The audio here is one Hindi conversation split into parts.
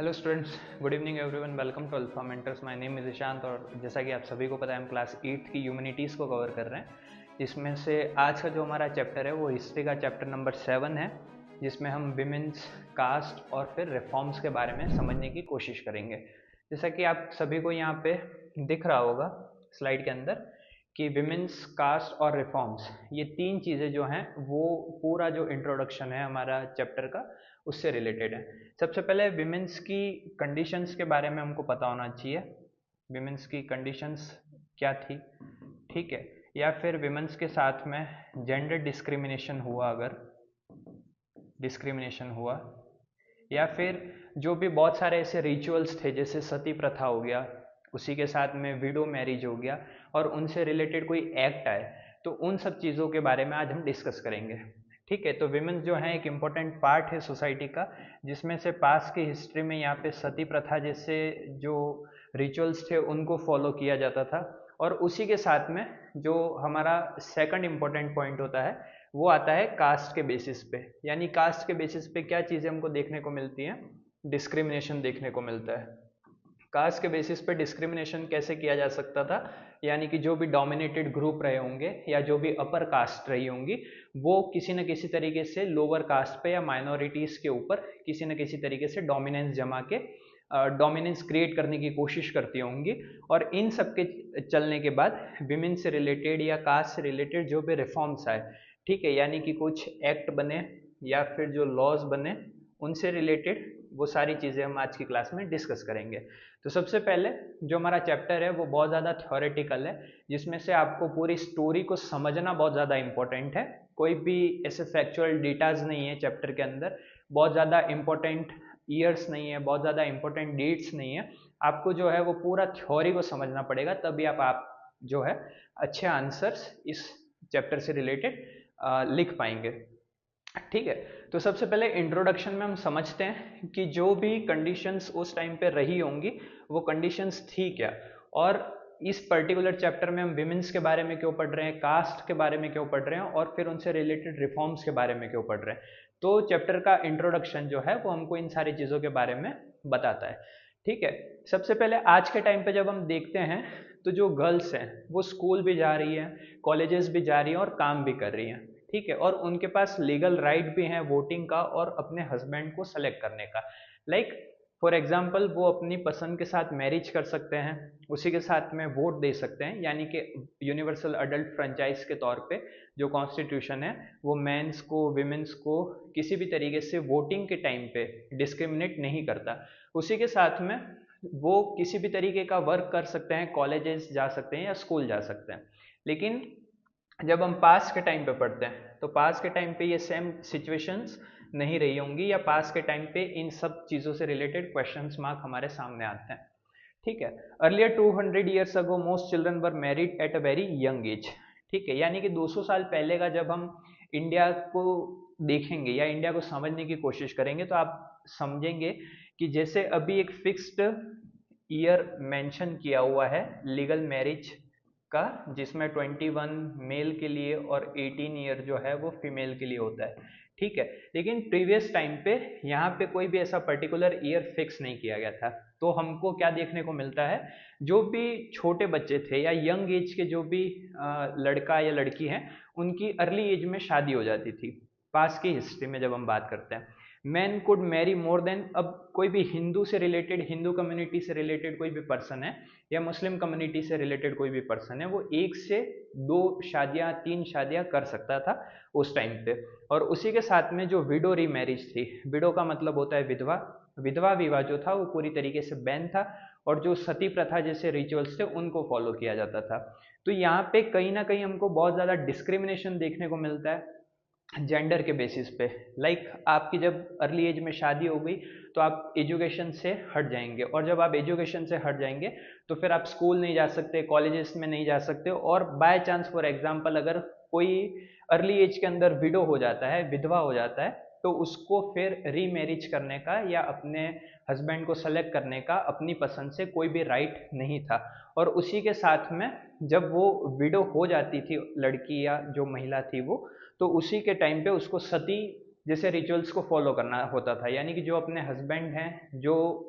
Hello students, good evening everyone. Welcome to Alpha Mentors. My name is Ishant और जैसा कि आप सभी को पता है हम क्लास 8 की ह्यूमैनिटीज़ को कवर कर रहे हैं। इसमें से आज का जो हमारा चैप्टर है वो हिस्ट्री का चैप्टर नंबर 7 है, जिसमें हम विमेंस, कास्ट और फिर रिफॉर्म्स के बारे में समझने की कोशिश करेंगे। जैसा कि आप सभी को यहाँ पे दिख रहा होगा स्लाइड के अंदर कि विमेंस, कास्ट और रिफॉर्म्स, ये तीन चीज़ें जो हैं वो पूरा जो इंट्रोडक्शन है हमारा चैप्टर का उससे रिलेटेड है। सबसे पहले विमेंस की कंडीशंस के बारे में हमको पता होना चाहिए। विमेंस की कंडीशंस क्या थी, ठीक है, या फिर विमेंस के साथ में जेंडर डिस्क्रिमिनेशन हुआ, अगर डिस्क्रिमिनेशन हुआ, या फिर जो भी बहुत सारे ऐसे रिचुअल्स थे जैसे सती प्रथा हो गया, उसी के साथ में विडो मैरिज हो गया और उनसे रिलेटेड कोई एक्ट आए, तो उन सब चीज़ों के बारे में आज हम डिस्कस करेंगे। ठीक है, तो विमेंस जो है एक इम्पोर्टेंट पार्ट है सोसाइटी का, जिसमें से पास की हिस्ट्री में यहाँ पे सती प्रथा जैसे जो रिचुअल्स थे उनको फॉलो किया जाता था। और उसी के साथ में जो हमारा सेकंड इम्पोर्टेंट पॉइंट होता है वो आता है कास्ट के बेसिस पे। यानी कास्ट के बेसिस पे क्या चीज़ें हमको देखने को मिलती हैं, डिस्क्रिमिनेशन देखने को मिलता है। कास्ट के बेसिस पे डिस्क्रिमिनेशन कैसे किया जा सकता था, यानी कि जो भी डोमिनेटेड ग्रुप रहे होंगे या जो भी अपर कास्ट रही होंगी वो किसी न किसी तरीके से लोअर कास्ट पे या माइनॉरिटीज़ के ऊपर किसी न किसी तरीके से डोमिनेंस जमा के डोमिनेंस क्रिएट करने की कोशिश करती होंगी। और इन सब के चलने के बाद विमेन से रिलेटेड या कास्ट से रिलेटेड जो भी रिफॉर्म्स आए, ठीक है, यानी कि कुछ एक्ट बने या फिर जो लॉज बने, उनसे रिलेटेड वो सारी चीज़ें हम आज की क्लास में डिस्कस करेंगे। तो सबसे पहले जो हमारा चैप्टर है वो बहुत ज़्यादा थ्योरेटिकल है, जिसमें से आपको पूरी स्टोरी को समझना बहुत ज़्यादा इंपॉर्टेंट है। कोई भी ऐसे फैक्चुअल डेटाज नहीं है चैप्टर के अंदर, बहुत ज़्यादा इंपॉर्टेंट ईयर्स नहीं है, बहुत ज़्यादा इंपॉर्टेंट डेट्स नहीं है। आपको जो है वो पूरा थ्योरी को समझना पड़ेगा, तभी आप जो है अच्छे आंसर्स इस चैप्टर से रिलेटेड लिख पाएंगे। ठीक है, तो सबसे पहले इंट्रोडक्शन में हम समझते हैं कि जो भी कंडीशंस उस टाइम पे रही होंगी वो कंडीशंस थी क्या, और इस पर्टिकुलर चैप्टर में हम विमेंस के बारे में क्यों पढ़ रहे हैं, कास्ट के बारे में क्यों पढ़ रहे हैं और फिर उनसे रिलेटेड रिफॉर्म्स के बारे में क्यों पढ़ रहे हैं। तो चैप्टर का इंट्रोडक्शन जो है वो हमको इन सारी चीज़ों के बारे में बताता है। ठीक है, सबसे पहले आज के टाइम पे जब हम देखते हैं तो जो गर्ल्स हैं वो स्कूल भी जा रही हैं, कॉलेजेस भी जा रही हैं और काम भी कर रही हैं। ठीक है, और उनके पास लीगल राइट भी है वोटिंग का और अपने हस्बैंड को सेलेक्ट करने का। लाइक फॉर एग्जाम्पल वो अपनी पसंद के साथ मैरिज कर सकते हैं, उसी के साथ में वोट दे सकते हैं, यानी कि यूनिवर्सल अडल्ट फ्रेंचाइज के तौर पे जो कॉन्स्टिट्यूशन है वो मेंस को, विमेंस को किसी भी तरीके से वोटिंग के टाइम पे डिस्क्रिमिनेट नहीं करता। उसी के साथ में वो किसी भी तरीके का वर्क कर सकते हैं, कॉलेजेस जा सकते हैं या स्कूल जा सकते हैं। लेकिन जब हम पास के टाइम पे पढ़ते हैं तो पास के टाइम पे ये सेम सिचुएशंस नहीं रही होंगी, या पास के टाइम पे इन सब चीज़ों से रिलेटेड क्वेश्चंस मार्क हमारे सामने आते हैं। ठीक है, earlier 200 years ago most children were married at a very young age. ठीक है, यानी कि 200 साल पहले का जब हम इंडिया को देखेंगे या इंडिया को समझने की कोशिश करेंगे तो आप समझेंगे कि जैसे अभी एक फिक्स्ड ईयर मेंशन किया हुआ है लीगल मैरिज का, जिसमें 21 मेल के लिए और 18 ईयर जो है वो फीमेल के लिए होता है। ठीक है, लेकिन प्रीवियस टाइम पे यहाँ पे कोई भी ऐसा पर्टिकुलर ईयर फिक्स नहीं किया गया था। तो हमको क्या देखने को मिलता है, जो भी छोटे बच्चे थे या यंग एज के जो भी लड़का या लड़की हैं उनकी अर्ली एज में शादी हो जाती थी। पास की हिस्ट्री में जब हम बात करते हैं, man could Mary more than, अब कोई भी हिंदू से रिलेटेड, हिंदू कम्युनिटी से रिलेटेड कोई भी पर्सन है या मुस्लिम कम्युनिटी से रिलेटेड कोई भी पर्सन है, वो एक से दो शादियां, तीन शादियां कर सकता था उस टाइम पे। और उसी के साथ में जो विडो री मैरिज थी, विडो का मतलब होता है विधवा, विधवा विवाह जो था वो पूरी तरीके से बैन था, और जो सती प्रथा जैसे रिचुअल्स थे उनको फॉलो किया जाता था। तो यहाँ पे कहीं ना कहीं हमको बहुत ज़्यादा डिस्क्रिमिनेशन देखने को मिलता है जेंडर के बेसिस पे। लाइक आपकी जब अर्ली एज में शादी हो गई तो आप एजुकेशन से हट जाएंगे, और जब आप एजुकेशन से हट जाएंगे तो फिर आप स्कूल नहीं जा सकते, कॉलेजेस में नहीं जा सकते, और बाय चांस फॉर एग्जांपल अगर कोई अर्ली एज के अंदर विडो हो जाता है, विधवा हो जाता है, तो उसको फिर रीमैरिज करने का या अपने हस्बैंड को सेलेक्ट करने का अपनी पसंद से कोई भी राइट नहीं था। और उसी के साथ में जब वो विडो हो जाती थी लड़की या जो महिला थी वो, तो उसी के टाइम पे उसको सती जैसे रिचुअल्स को फॉलो करना होता था, यानी कि जो अपने हस्बैंड हैं, जो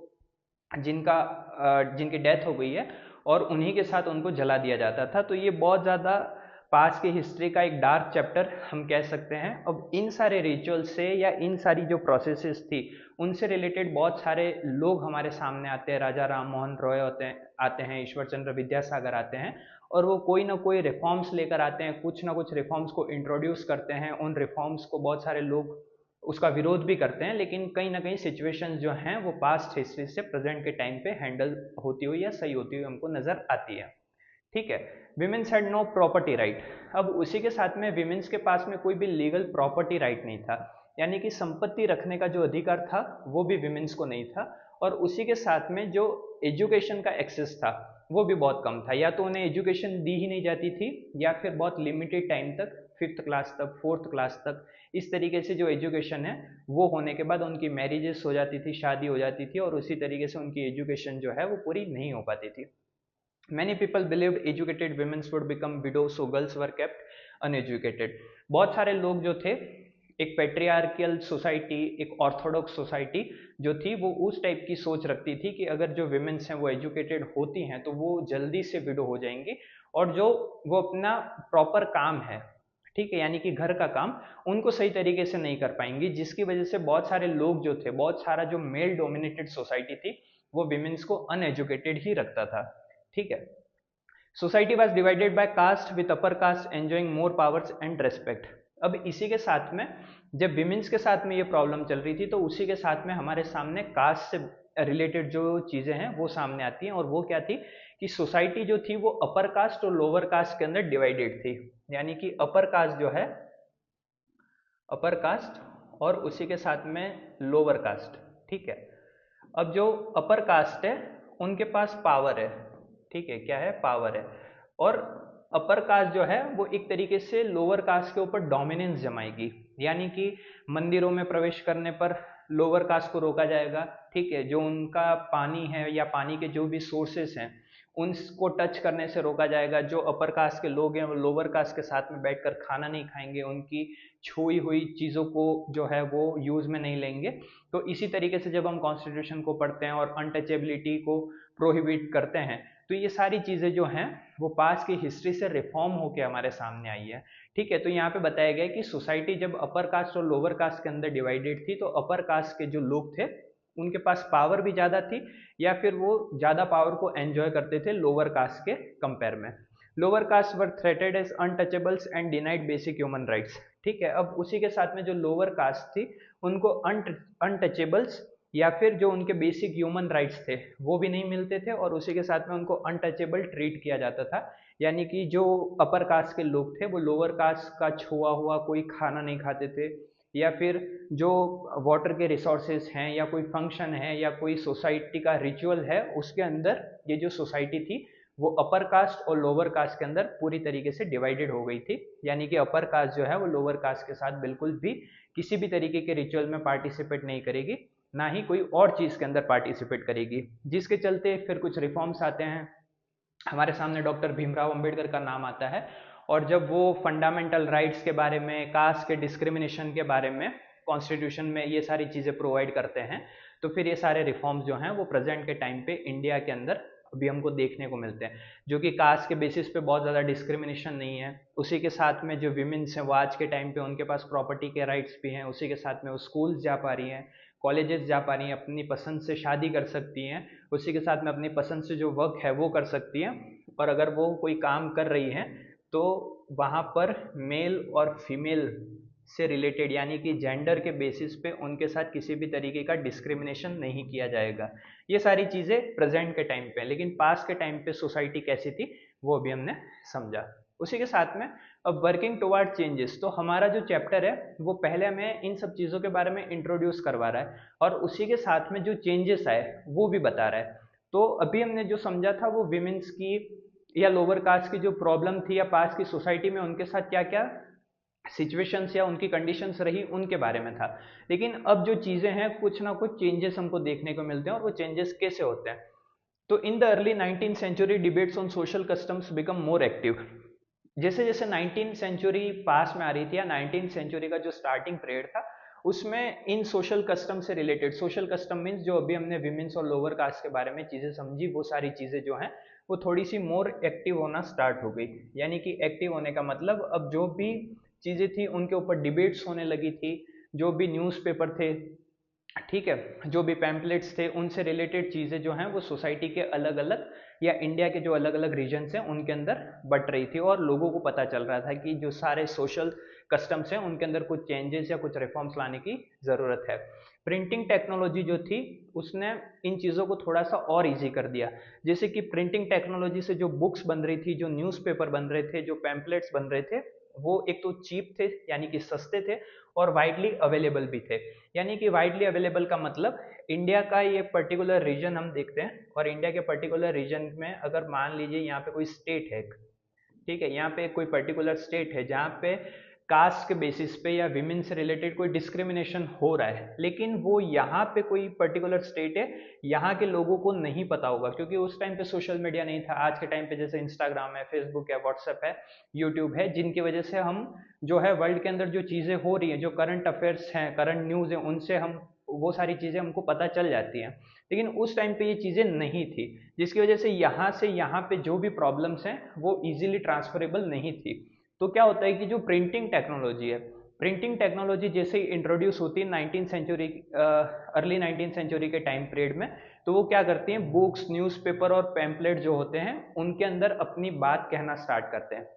जिनकी डेथ हो गई है, और उन्हीं के साथ उनको जला दिया जाता था। तो ये बहुत ज़्यादा पास्ट की हिस्ट्री का एक डार्क चैप्टर हम कह सकते हैं। अब इन सारे रिचुअल से या इन सारी जो प्रोसेसेस थी उनसे रिलेटेड बहुत सारे लोग हमारे सामने आते हैं। राजा राम मोहन रॉय आते हैं, ईश्वर चंद्र विद्यासागर आते हैं, और वो कोई ना कोई रिफॉर्म्स लेकर आते हैं, कुछ ना कुछ रिफॉर्म्स को इंट्रोड्यूस करते हैं। उन रिफॉर्म्स को बहुत सारे लोग उसका विरोध भी करते हैं, लेकिन कहीं ना कहीं सिचुएशंस जो हैं वो पास्ट हिस्ट्री से प्रेजेंट के टाइम पे हैंडल होती हुई या सही होती हुई हमको नजर आती है। ठीक है, women's had no property right. अब उसी के साथ में विमेन्स के पास में कोई भी लीगल प्रॉपर्टी राइट नहीं था, यानी कि संपत्ति रखने का जो अधिकार था वो भी विमेन्स को नहीं था। और उसी के साथ में जो एजुकेशन का एक्सेस था वो भी बहुत कम था, या तो उन्हें एजुकेशन दी ही नहीं जाती थी, या फिर बहुत लिमिटेड टाइम तक, 5th क्लास तक, 4th क्लास तक, इस तरीके से जो एजुकेशन है वो होने के बाद उनकी मैरिजेस हो जाती थी, शादी हो जाती थी, और उसी तरीके से उनकी एजुकेशन जो है वो पूरी नहीं हो पाती थी। Many people believed educated women would become widows, so girls were kept uneducated. बहुत सारे लोग जो थे, एक पेट्रियार्कियल सोसाइटी, एक ऑर्थोडॉक्स सोसाइटी जो थी, वो उस टाइप की सोच रखती थी कि अगर जो विमेन्स हैं वो एजुकेटेड होती हैं तो वो जल्दी से विडो हो जाएंगी, और जो वो अपना प्रॉपर काम है, ठीक है, यानी कि घर का काम, उनको सही तरीके से नहीं कर पाएंगी, जिसकी वजह से बहुत सारे लोग जो थे, बहुत सारा जो मेल डोमिनेटेड सोसाइटी थी वो विमेन्स को अनएजुकेटेड ही रखता था। ठीक है, society was divided by caste with upper caste enjoying more powers and respect. अब इसी के साथ में जब विमेन्स के साथ में ये प्रॉब्लम चल रही थी, तो उसी के साथ में हमारे सामने कास्ट से रिलेटेड जो चीजें हैं वो सामने आती हैं। और वो क्या थी कि सोसाइटी जो थी वो अपर कास्ट और लोअर कास्ट के अंदर डिवाइडेड थी, यानी कि अपर कास्ट जो है, अपर कास्ट, और उसी के साथ में लोअर कास्ट। ठीक है, अब जो अपर कास्ट है उनके पास पावर है, ठीक है, क्या है, पावर है, और अपर कास्ट जो है वो एक तरीके से लोअर कास्ट के ऊपर डोमिनेंस जमाएगी, यानी कि मंदिरों में प्रवेश करने पर लोअर कास्ट को रोका जाएगा। ठीक है, जो उनका पानी है या पानी के जो भी सोर्सेस हैं उनको टच करने से रोका जाएगा। जो अपर कास्ट के लोग हैं वो लोअर कास्ट के साथ में बैठकर खाना नहीं खाएंगे, उनकी छुई हुई चीज़ों को जो है वो यूज़ में नहीं लेंगे। तो इसी तरीके से जब हम कॉन्स्टिट्यूशन को पढ़ते हैं और अनटचेबिलिटी को प्रोहिबिट करते हैं, तो ये सारी चीज़ें जो हैं वो पास की हिस्ट्री से रिफॉर्म होकर हमारे सामने आई है। ठीक है, तो यहाँ पे बताया गया कि सोसाइटी जब अपर कास्ट और लोअर कास्ट के अंदर डिवाइडेड थी, तो अपर कास्ट के जो लोग थे उनके पास पावर भी ज़्यादा थी, या फिर वो ज़्यादा पावर को एंजॉय करते थे लोअर कास्ट के कंपेयर में। Lower caste were threatened as untouchables and denied basic human rights. ठीक है, अब उसी के साथ में जो लोअर कास्ट थी उनको अनटचेबल्स या फिर जो उनके बेसिक ह्यूमन राइट्स थे वो भी नहीं मिलते थे, और उसी के साथ में उनको अनटचेबल ट्रीट किया जाता था, यानी कि जो अपर कास्ट के लोग थे वो लोअर कास्ट का छुआ हुआ कोई खाना नहीं खाते थे, या फिर जो वाटर के रिसोर्सेज हैं या कोई फंक्शन है या कोई सोसाइटी का रिचुअल है उसके अंदर ये जो सोसाइटी थी वो अपर कास्ट और लोअर कास्ट के अंदर पूरी तरीके से डिवाइडेड हो गई थी, यानी कि अपर कास्ट जो है वो लोअर कास्ट के साथ बिल्कुल भी किसी भी तरीके के रिचुअल में पार्टिसिपेट नहीं करेगी, ना ही कोई और चीज़ के अंदर पार्टिसिपेट करेगी। जिसके चलते फिर कुछ रिफॉर्म्स आते हैं, हमारे सामने डॉक्टर भीमराव अंबेडकर का नाम आता है, और जब वो फंडामेंटल राइट्स के बारे में, कास्ट के डिस्क्रिमिनेशन के बारे में कॉन्स्टिट्यूशन में ये सारी चीज़ें प्रोवाइड करते हैं, तो फिर ये सारे रिफॉर्म्स जो हैं वो प्रेजेंट के टाइम पे इंडिया के अंदर अभी हमको देखने को मिलते हैं, जो कि कास्ट के बेसिस पे बहुत ज़्यादा डिस्क्रिमिनेशन नहीं है। उसी के साथ में जो विमेंस हैं वो आज के टाइम पे उनके पास प्रॉपर्टी के राइट्स भी हैं, उसी के साथ में वो स्कूल्स जा पा रही हैं, कॉलेजेस जा पा रही हैं, अपनी पसंद से शादी कर सकती हैं, उसी के साथ में अपनी पसंद से जो वर्क है वो कर सकती हैं, और अगर वो कोई काम कर रही हैं तो वहाँ पर मेल और फीमेल से रिलेटेड यानी कि जेंडर के बेसिस पे उनके साथ किसी भी तरीके का डिस्क्रिमिनेशन नहीं किया जाएगा। ये सारी चीज़ें प्रेजेंट के टाइम पे, लेकिन पास्ट के टाइम पे सोसाइटी कैसी थी वो भी हमने समझा। उसी के साथ में अब वर्किंग टुवर्ड चेंजेस, तो हमारा जो चैप्टर है वो पहले हमें इन सब चीज़ों के बारे में इंट्रोड्यूस करवा रहा है, और उसी के साथ में जो चेंजेस आए वो भी बता रहा है। तो अभी हमने जो समझा था वो विमेंस की या लोअर कास्ट की जो प्रॉब्लम थी या पास्ट की सोसाइटी में उनके साथ क्या क्या सिचुएशंस या उनकी कंडीशंस रही उनके बारे में था। लेकिन अब जो चीज़ें हैं कुछ ना कुछ चेंजेस हमको देखने को मिलते हैं, और वो चेंजेस कैसे होते हैं। तो in the early 19th century debates on social customs become more active. जैसे जैसे 19th सेंचुरी पास में आ रही थी या 19th सेंचुरी का जो स्टार्टिंग पीरियड था उसमें इन सोशल कस्टम से रिलेटेड, सोशल कस्टम मीन्स जो अभी हमने विमेंस और लोअर कास्ट के बारे में चीज़ें समझी, वो सारी चीज़ें जो हैं वो थोड़ी सी मोर एक्टिव होना स्टार्ट हो गई। यानी कि एक्टिव होने का मतलब अब जो भी चीज़ें थी उनके ऊपर डिबेट्स होने लगी थी, जो भी न्यूज़पेपर थे, ठीक है, जो भी पैम्पलेट्स थे, उनसे रिलेटेड चीज़ें जो हैं वो सोसाइटी के अलग अलग या इंडिया के जो अलग अलग रीजन्स हैं उनके अंदर बट रही थी, और लोगों को पता चल रहा था कि जो सारे सोशल कस्टम्स हैं उनके अंदर कुछ चेंजेस या कुछ रिफॉर्म्स लाने की ज़रूरत है। प्रिंटिंग टेक्नोलॉजी जो थी उसने इन चीज़ों को थोड़ा सा और इजी कर दिया। जैसे कि प्रिंटिंग टेक्नोलॉजी से जो बुक्स बन रही थी, जो न्यूज़पेपर बन रहे थे, जो पैम्पलेट्स बन रहे थे, वो एक तो चीप थे यानी कि सस्ते थे, और वाइडली अवेलेबल भी थे। यानी कि वाइडली अवेलेबल का मतलब इंडिया का ये पर्टिकुलर रीजन हम देखते हैं, और इंडिया के पर्टिकुलर रीजन में अगर मान लीजिए यहाँ पे कोई स्टेट है, ठीक है, यहाँ पे कोई पर्टिकुलर स्टेट है जहाँ पे कास्ट के बेसिस पे या विमेन से रिलेटेड कोई डिस्क्रिमिनेशन हो रहा है, लेकिन वो यहाँ पे कोई पर्टिकुलर स्टेट है, यहाँ के लोगों को नहीं पता होगा, क्योंकि उस टाइम पे सोशल मीडिया नहीं था। आज के टाइम पे जैसे इंस्टाग्राम है, फेसबुक है, व्हाट्सएप है, यूट्यूब है, जिनकी वजह से हम जो है वर्ल्ड के अंदर जो चीज़ें हो रही हैं, जो करंट अफेयर्स हैं, करंट न्यूज़ है, उनसे हम वो सारी चीज़ें हमको पता चल जाती हैं। लेकिन उस टाइम पे ये चीज़ें नहीं थी, जिसकी वजह से यहाँ पे जो भी प्रॉब्लम्स हैं वो इजीली ट्रांसफरेबल नहीं थी। तो क्या होता है कि जो प्रिंटिंग टेक्नोलॉजी है, प्रिंटिंग टेक्नोलॉजी जैसे ही इंट्रोड्यूस होती है 19th century, early 19th century के टाइम पीरियड में, तो वो क्या करती हैं, बुक्स, न्यूज़पेपर और पैम्पलेट जो होते हैं उनके अंदर अपनी बात कहना स्टार्ट करते हैं।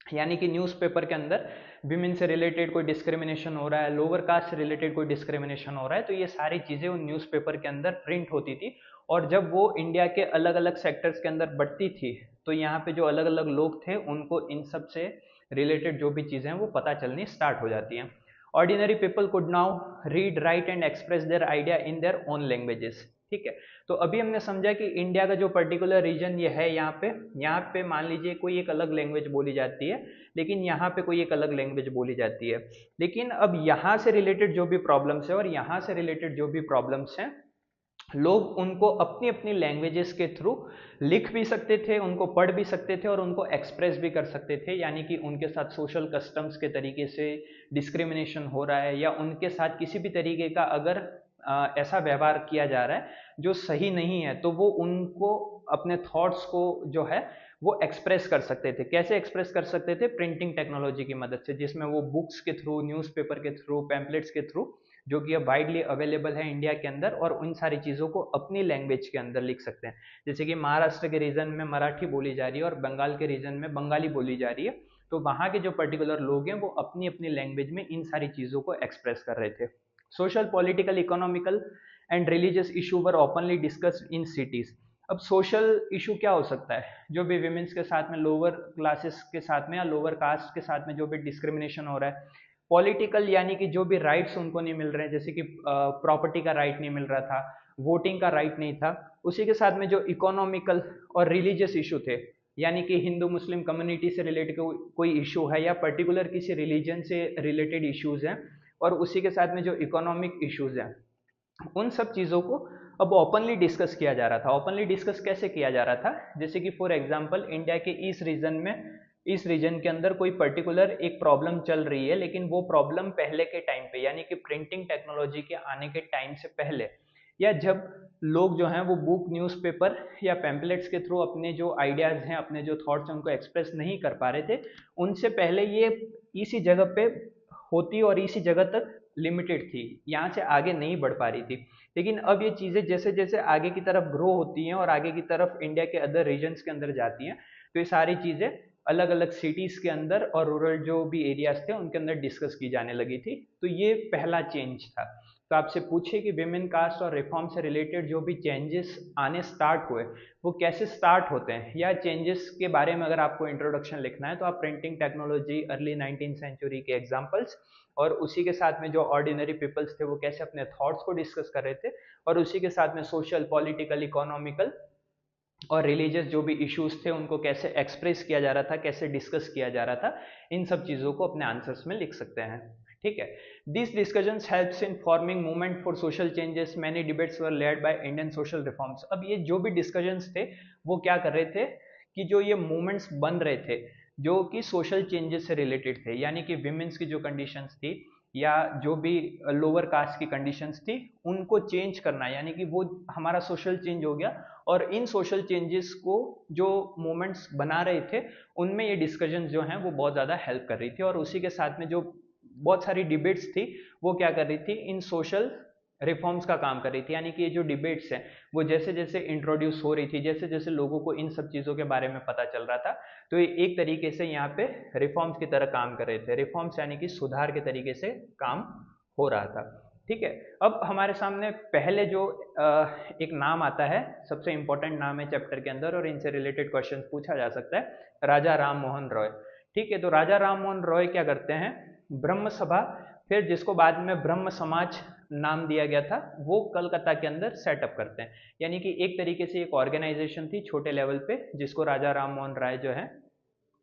यानी कि न्यूज़पेपर के अंदर विमेन से रिलेटेड कोई डिस्क्रिमिनेशन हो रहा है, लोअर कास्ट से रिलेटेड कोई डिस्क्रिमिनेशन हो रहा है, तो ये सारी चीज़ें उन न्यूज़पेपर के अंदर प्रिंट होती थी। और जब वो इंडिया के अलग अलग सेक्टर्स के अंदर बढ़ती थी, तो यहाँ पे जो अलग अलग लोग थे उनको इन सब से रिलेटेड जो भी चीज़ें हैं वो पता चलनी स्टार्ट हो जाती हैं। Ordinary people could now read, right and express their idea in their own languages, ठीक है। तो अभी हमने समझा कि इंडिया का जो पर्टिकुलर रीजन ये है, यहाँ पे मान लीजिए कोई एक अलग लैंग्वेज बोली जाती है, लेकिन यहाँ पे कोई एक अलग लैंग्वेज बोली जाती है। लेकिन अब यहाँ से रिलेटेड जो भी प्रॉब्लम्स है और यहाँ से रिलेटेड जो भी प्रॉब्लम्स हैं, लोग उनको अपनी अपनी लैंग्वेजेस के थ्रू लिख भी सकते थे, उनको पढ़ भी सकते थे और उनको एक्सप्रेस भी कर सकते थे। यानी कि उनके साथ सोशल कस्टम्स के तरीके से डिस्क्रिमिनेशन हो रहा है, या उनके साथ किसी भी तरीके का अगर ऐसा व्यवहार किया जा रहा है जो सही नहीं है, तो वो उनको अपने थॉट्स को जो है वो एक्सप्रेस कर सकते थे। कैसे एक्सप्रेस कर सकते थे? प्रिंटिंग टेक्नोलॉजी की मदद से, जिसमें वो बुक्स के थ्रू, न्यूज़पेपर के थ्रू, पैम्पलेट्स के थ्रू, जो कि अब वाइडली अवेलेबल है इंडिया के अंदर, और उन सारी चीज़ों को अपनी लैंग्वेज के अंदर लिख सकते हैं। जैसे कि महाराष्ट्र के रीजन में मराठी बोली जा रही है और बंगाल के रीजन में बंगाली बोली जा रही है, तो वहाँ के जो पर्टिकुलर लोग हैं वो अपनी अपनी लैंग्वेज में इन सारी चीज़ों को एक्सप्रेस कर रहे थे। Social, political, economical and religious issue were openly discussed in cities. अब सोशल इशू क्या हो सकता है? जो भी विमेंस के साथ में, लोअर क्लासेस के साथ में या लोअर कास्ट के साथ में जो भी डिस्क्रिमिनेशन हो रहा है। पॉलिटिकल यानी कि जो भी राइट्स उनको नहीं मिल रहे हैं, जैसे कि प्रॉपर्टी का राइट नहीं मिल रहा था, वोटिंग का राइट नहीं था। उसी के साथ में जो इकोनॉमिकल और रिलीजियस इशू थे, यानी कि हिंदू मुस्लिम कम्युनिटी से रिलेटेड कोई इशू है या पर्टिकुलर किसी रिलीजन से रिलेटेड इश्यूज हैं, और उसी के साथ में जो इकोनॉमिक इश्यूज हैं, उन सब चीज़ों को अब ओपनली डिस्कस किया जा रहा था। ओपनली डिस्कस कैसे किया जा रहा था? जैसे कि फॉर एग्जांपल इंडिया के ईस्ट रीजन में, इस रीजन के अंदर कोई पर्टिकुलर एक प्रॉब्लम चल रही है, लेकिन वो प्रॉब्लम पहले के टाइम पे, यानी कि प्रिंटिंग टेक्नोलॉजी के आने के टाइम से पहले, या जब लोग जो हैं वो बुक, न्यूज़पेपर या पैम्पलेट्स के थ्रू अपने जो आइडियाज़ हैं, अपने जो थॉट्स हैं, उनको एक्सप्रेस नहीं कर पा रहे थे, उनसे पहले ये इसी जगह पे होती और इसी जगह तक लिमिटेड थी, यहाँ से आगे नहीं बढ़ पा रही थी। लेकिन अब ये चीज़ें जैसे जैसे आगे की तरफ ग्रो होती हैं और आगे की तरफ इंडिया के अदर रीजन्स के अंदर जाती हैं, तो ये सारी चीज़ें अलग अलग सिटीज़ के अंदर और रूरल जो भी एरियाज थे उनके अंदर डिस्कस की जाने लगी थी। तो ये पहला चेंज था। तो आपसे पूछे कि विमेन कास्ट और रिफॉर्म से रिलेटेड जो भी चेंजेस आने स्टार्ट हुए, वो कैसे स्टार्ट होते हैं, या चेंजेस के बारे में अगर आपको इंट्रोडक्शन लिखना है तो आप printing technology, early 19th century के एग्जाम्पल्स, और उसी के साथ में जो ऑर्डिनरी पीपल्स थे वो कैसे अपने थॉट्स को डिस्कस कर रहे थे, और उसी के साथ में सोशल, पॉलिटिकल, इकोनॉमिकल और रिलीजियस जो भी इश्यूज थे उनको कैसे एक्सप्रेस किया जा रहा था, कैसे डिस्कस किया जा रहा था, इन सब चीज़ों को अपने आंसर्स में लिख सकते हैं। ठीक है। This discussions helps in forming movement for social changes, many debates were led by Indian social reforms. अब ये जो भी डिस्कशंस थे वो क्या कर रहे थे कि जो ये मूवमेंट्स बन रहे थे जो कि सोशल चेंजेस से रिलेटेड थे, यानी कि विमेंस की जो कंडीशंस थी, या जो भी लोअर कास्ट की कंडीशंस थी उनको चेंज करना, यानी कि वो हमारा सोशल चेंज हो गया। और इन सोशल चेंजेस को जो मूवमेंट्स बना रहे थे उनमें ये डिस्कशन जो हैं वो बहुत ज़्यादा हेल्प कर रही थी। और उसी के साथ में जो बहुत सारी डिबेट्स थी वो क्या कर रही थी, इन सोशल रिफॉर्म्स का काम कर रही थी। यानी कि ये जो डिबेट्स हैं वो जैसे जैसे इंट्रोड्यूस हो रही थी, जैसे जैसे लोगों को इन सब चीज़ों के बारे में पता चल रहा था, तो ये एक तरीके से यहाँ पे रिफॉर्म्स की तरह काम कर रहे थे। रिफॉर्म्स यानी कि सुधार के तरीके से काम हो रहा था। ठीक है, अब हमारे सामने पहले जो एक नाम आता है, सबसे इंपॉर्टेंट नाम है चैप्टर के अंदर और इनसे रिलेटेड क्वेश्चन पूछा जा सकता है, राजा राम मोहन रॉय। ठीक है, तो राजा राम मोहन रॉय क्या करते हैं, ब्रह्म सभा, फिर जिसको बाद में ब्रह्म समाज नाम दिया गया था, वो कलकत्ता के अंदर सेटअप करते हैं। यानी कि एक तरीके से एक ऑर्गेनाइजेशन थी छोटे लेवल पे जिसको राजा राम मोहन राय जो है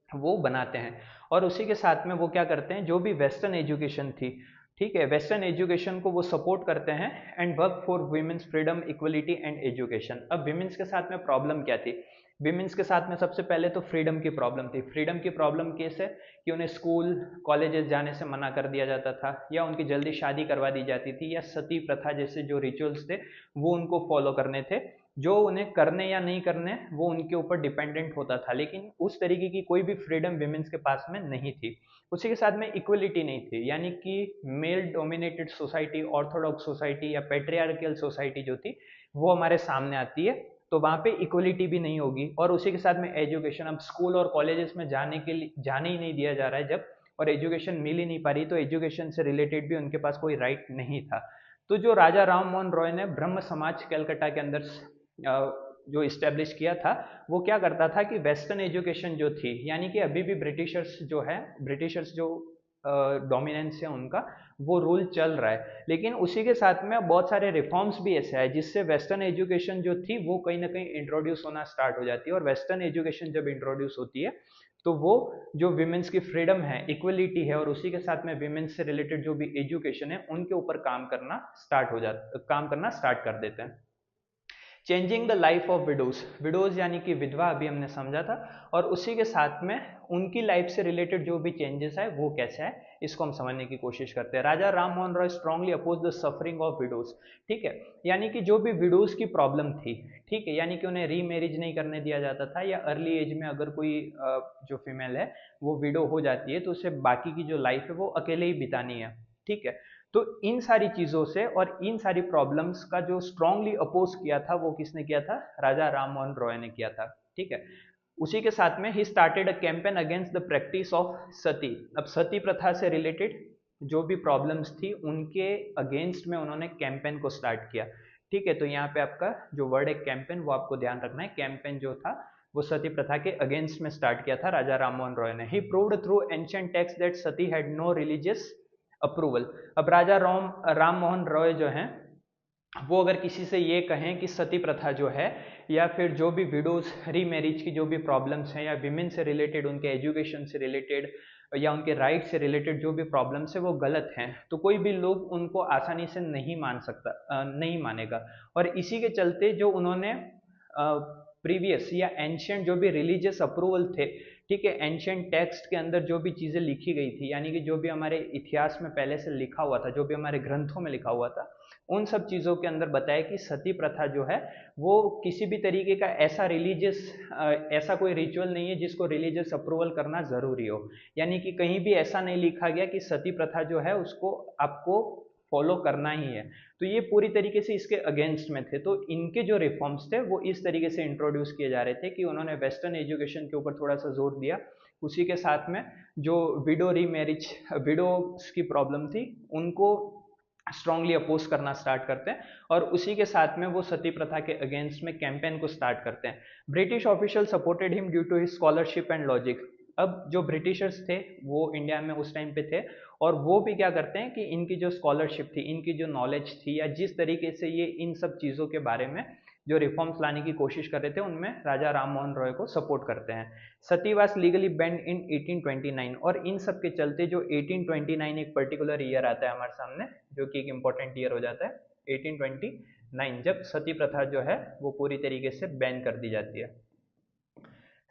वो बनाते हैं। और उसी के साथ में वो क्या करते हैं, जो भी वेस्टर्न एजुकेशन थी, ठीक है, वेस्टर्न एजुकेशन को वो सपोर्ट करते हैं and work for women's freedom equality and education. अब विमेंस के साथ में प्रॉब्लम क्या थी, विमेंस के साथ में सबसे पहले तो फ्रीडम की प्रॉब्लम थी। फ्रीडम की प्रॉब्लम कैसे, कि उन्हें स्कूल कॉलेजेस जाने से मना कर दिया जाता था, या उनकी जल्दी शादी करवा दी जाती थी, या सती प्रथा जैसे जो रिचुअल्स थे वो उनको फॉलो करने थे, जो उन्हें करने या नहीं करने वो उनके ऊपर डिपेंडेंट होता था। लेकिन उस तरीके की कोई भी फ्रीडम विमेंस के पास में नहीं थी। उसी के साथ में इक्वलिटी नहीं थी, यानी कि male dominated society, Orthodox society या पेट्रियार्कल सोसाइटी जो थी वो हमारे सामने आती है, तो वहाँ पे इक्वलिटी भी नहीं होगी। और उसी के साथ में एजुकेशन, अब स्कूल और कॉलेजेस में जाने के लिए जाने ही नहीं दिया जा रहा है जब, और एजुकेशन मिल ही नहीं पा रही, तो एजुकेशन से रिलेटेड भी उनके पास कोई राइट नहीं था। तो जो राजा राम मोहन रॉय ने ब्रह्म समाज कलकत्ता के अंदर जो इस्टेब्लिश किया था, वो क्या करता था कि वेस्टर्न एजुकेशन जो थी, यानी कि अभी भी ब्रिटिशर्स जो है, ब्रिटिशर्स जो डोमिनेंस है उनका, वो रूल चल रहा है, लेकिन उसी के साथ में बहुत सारे रिफॉर्म्स भी ऐसे आए जिससे वेस्टर्न एजुकेशन जो थी वो कहीं ना कहीं इंट्रोड्यूस होना स्टार्ट हो जाती है। और वेस्टर्न एजुकेशन जब इंट्रोड्यूस होती है तो वो जो विमेंस की फ्रीडम है, इक्वलिटी है, और उसी के साथ में विमेंस से रिलेटेड जो भी एजुकेशन है उनके ऊपर काम करना स्टार्ट कर देते हैं। Changing the life of widows, widows यानी कि विधवा, अभी हमने समझा था, और उसी के साथ में उनकी लाइफ से रिलेटेड जो भी चेंजेस है वो कैसे है इसको हम समझने की कोशिश करते हैं। Raja Ram Mohan Roy strongly oppose the suffering of widows. ठीक है, यानी कि जो भी विडोज की प्रॉब्लम थी, ठीक है, यानी कि उन्हें रीमैरिज नहीं करने दिया जाता था, या अर्ली एज में अगर कोई जो फीमेल है वो विडो हो जाती है तो उसे बाकी की जो लाइफ है वो अकेले ही बितानी है। ठीक है, तो इन सारी चीजों से और इन सारी प्रॉब्लम्स का जो स्ट्रांगली अपोज किया था वो किसने किया था, राजा राम मोहन रॉय ने किया था। ठीक है, उसी के साथ में ही started a campaign against the practice of sati. अब सती प्रथा से रिलेटेड जो भी प्रॉब्लम्स थी उनके अगेंस्ट में उन्होंने कैंपेन को स्टार्ट किया। ठीक है, तो यहाँ पे आपका जो वर्ड है कैंपेन वो आपको ध्यान रखना है। कैंपेन जो था वो सती प्रथा के अगेंस्ट में स्टार्ट किया था राजा राम मोहन रॉय ने। He proved through ancient text that sati had no religious approval. अब राजा राम मोहन रॉय जो हैं वो अगर किसी से ये कहें कि सती प्रथा जो है, या फिर जो भी विडोज रीमैरिज की जो भी प्रॉब्लम्स हैं, या विमेन से रिलेटेड, उनके एजुकेशन से रिलेटेड या उनके राइट से रिलेटेड जो भी प्रॉब्लम्स है वो गलत हैं, तो कोई भी लोग उनको आसानी से नहीं नहीं मानेगा। और इसी के चलते जो उन्होंने प्रीवियस या एंशियंट जो भी रिलीजियस अप्रूवल थे, ठीक है, एंशियंट टेक्स्ट के अंदर जो भी चीज़ें लिखी गई थी, यानी कि जो भी हमारे इतिहास में पहले से लिखा हुआ था, जो भी हमारे ग्रंथों में लिखा हुआ था, उन सब चीज़ों के अंदर बताया कि सती प्रथा जो है वो किसी भी तरीके का ऐसा कोई रिचुअल नहीं है जिसको रिलीजियस अप्रूवल करना ज़रूरी हो। यानी कि कहीं भी ऐसा नहीं लिखा गया कि सती प्रथा जो है उसको आपको फॉलो करना ही है। तो ये पूरी तरीके से इसके अगेंस्ट में थे। तो इनके जो रिफॉर्म्स थे वो इस तरीके से इंट्रोड्यूस किए जा रहे थे कि उन्होंने वेस्टर्न एजुकेशन के ऊपर थोड़ा सा जोर दिया, उसी के साथ में जो विडोज की प्रॉब्लम थी उनको स्ट्रांगली अपोज करना स्टार्ट करते हैं, और उसी के साथ में वो सती प्रथा के अगेंस्ट में कैंपेन को स्टार्ट करते हैं। British official supported him due to his scholarship and logic. अब जो ब्रिटिशर्स थे वो इंडिया में उस टाइम पे थे, और वो भी क्या करते हैं कि इनकी जो स्कॉलरशिप थी, इनकी जो नॉलेज थी, या जिस तरीके से ये इन सब चीज़ों के बारे में जो रिफॉर्म्स लाने की कोशिश कर रहे थे, उनमें राजा राम मोहन रॉय को सपोर्ट करते हैं। सती वाज लीगली बैंड इन 1829, और इन सब के चलते जो 1829 एक पर्टिकुलर ईयर आता है हमारे सामने, जो कि एक इम्पॉर्टेंट ईयर हो जाता है 1829, जब सती प्रथा जो है वो पूरी तरीके से बैन कर दी जाती है।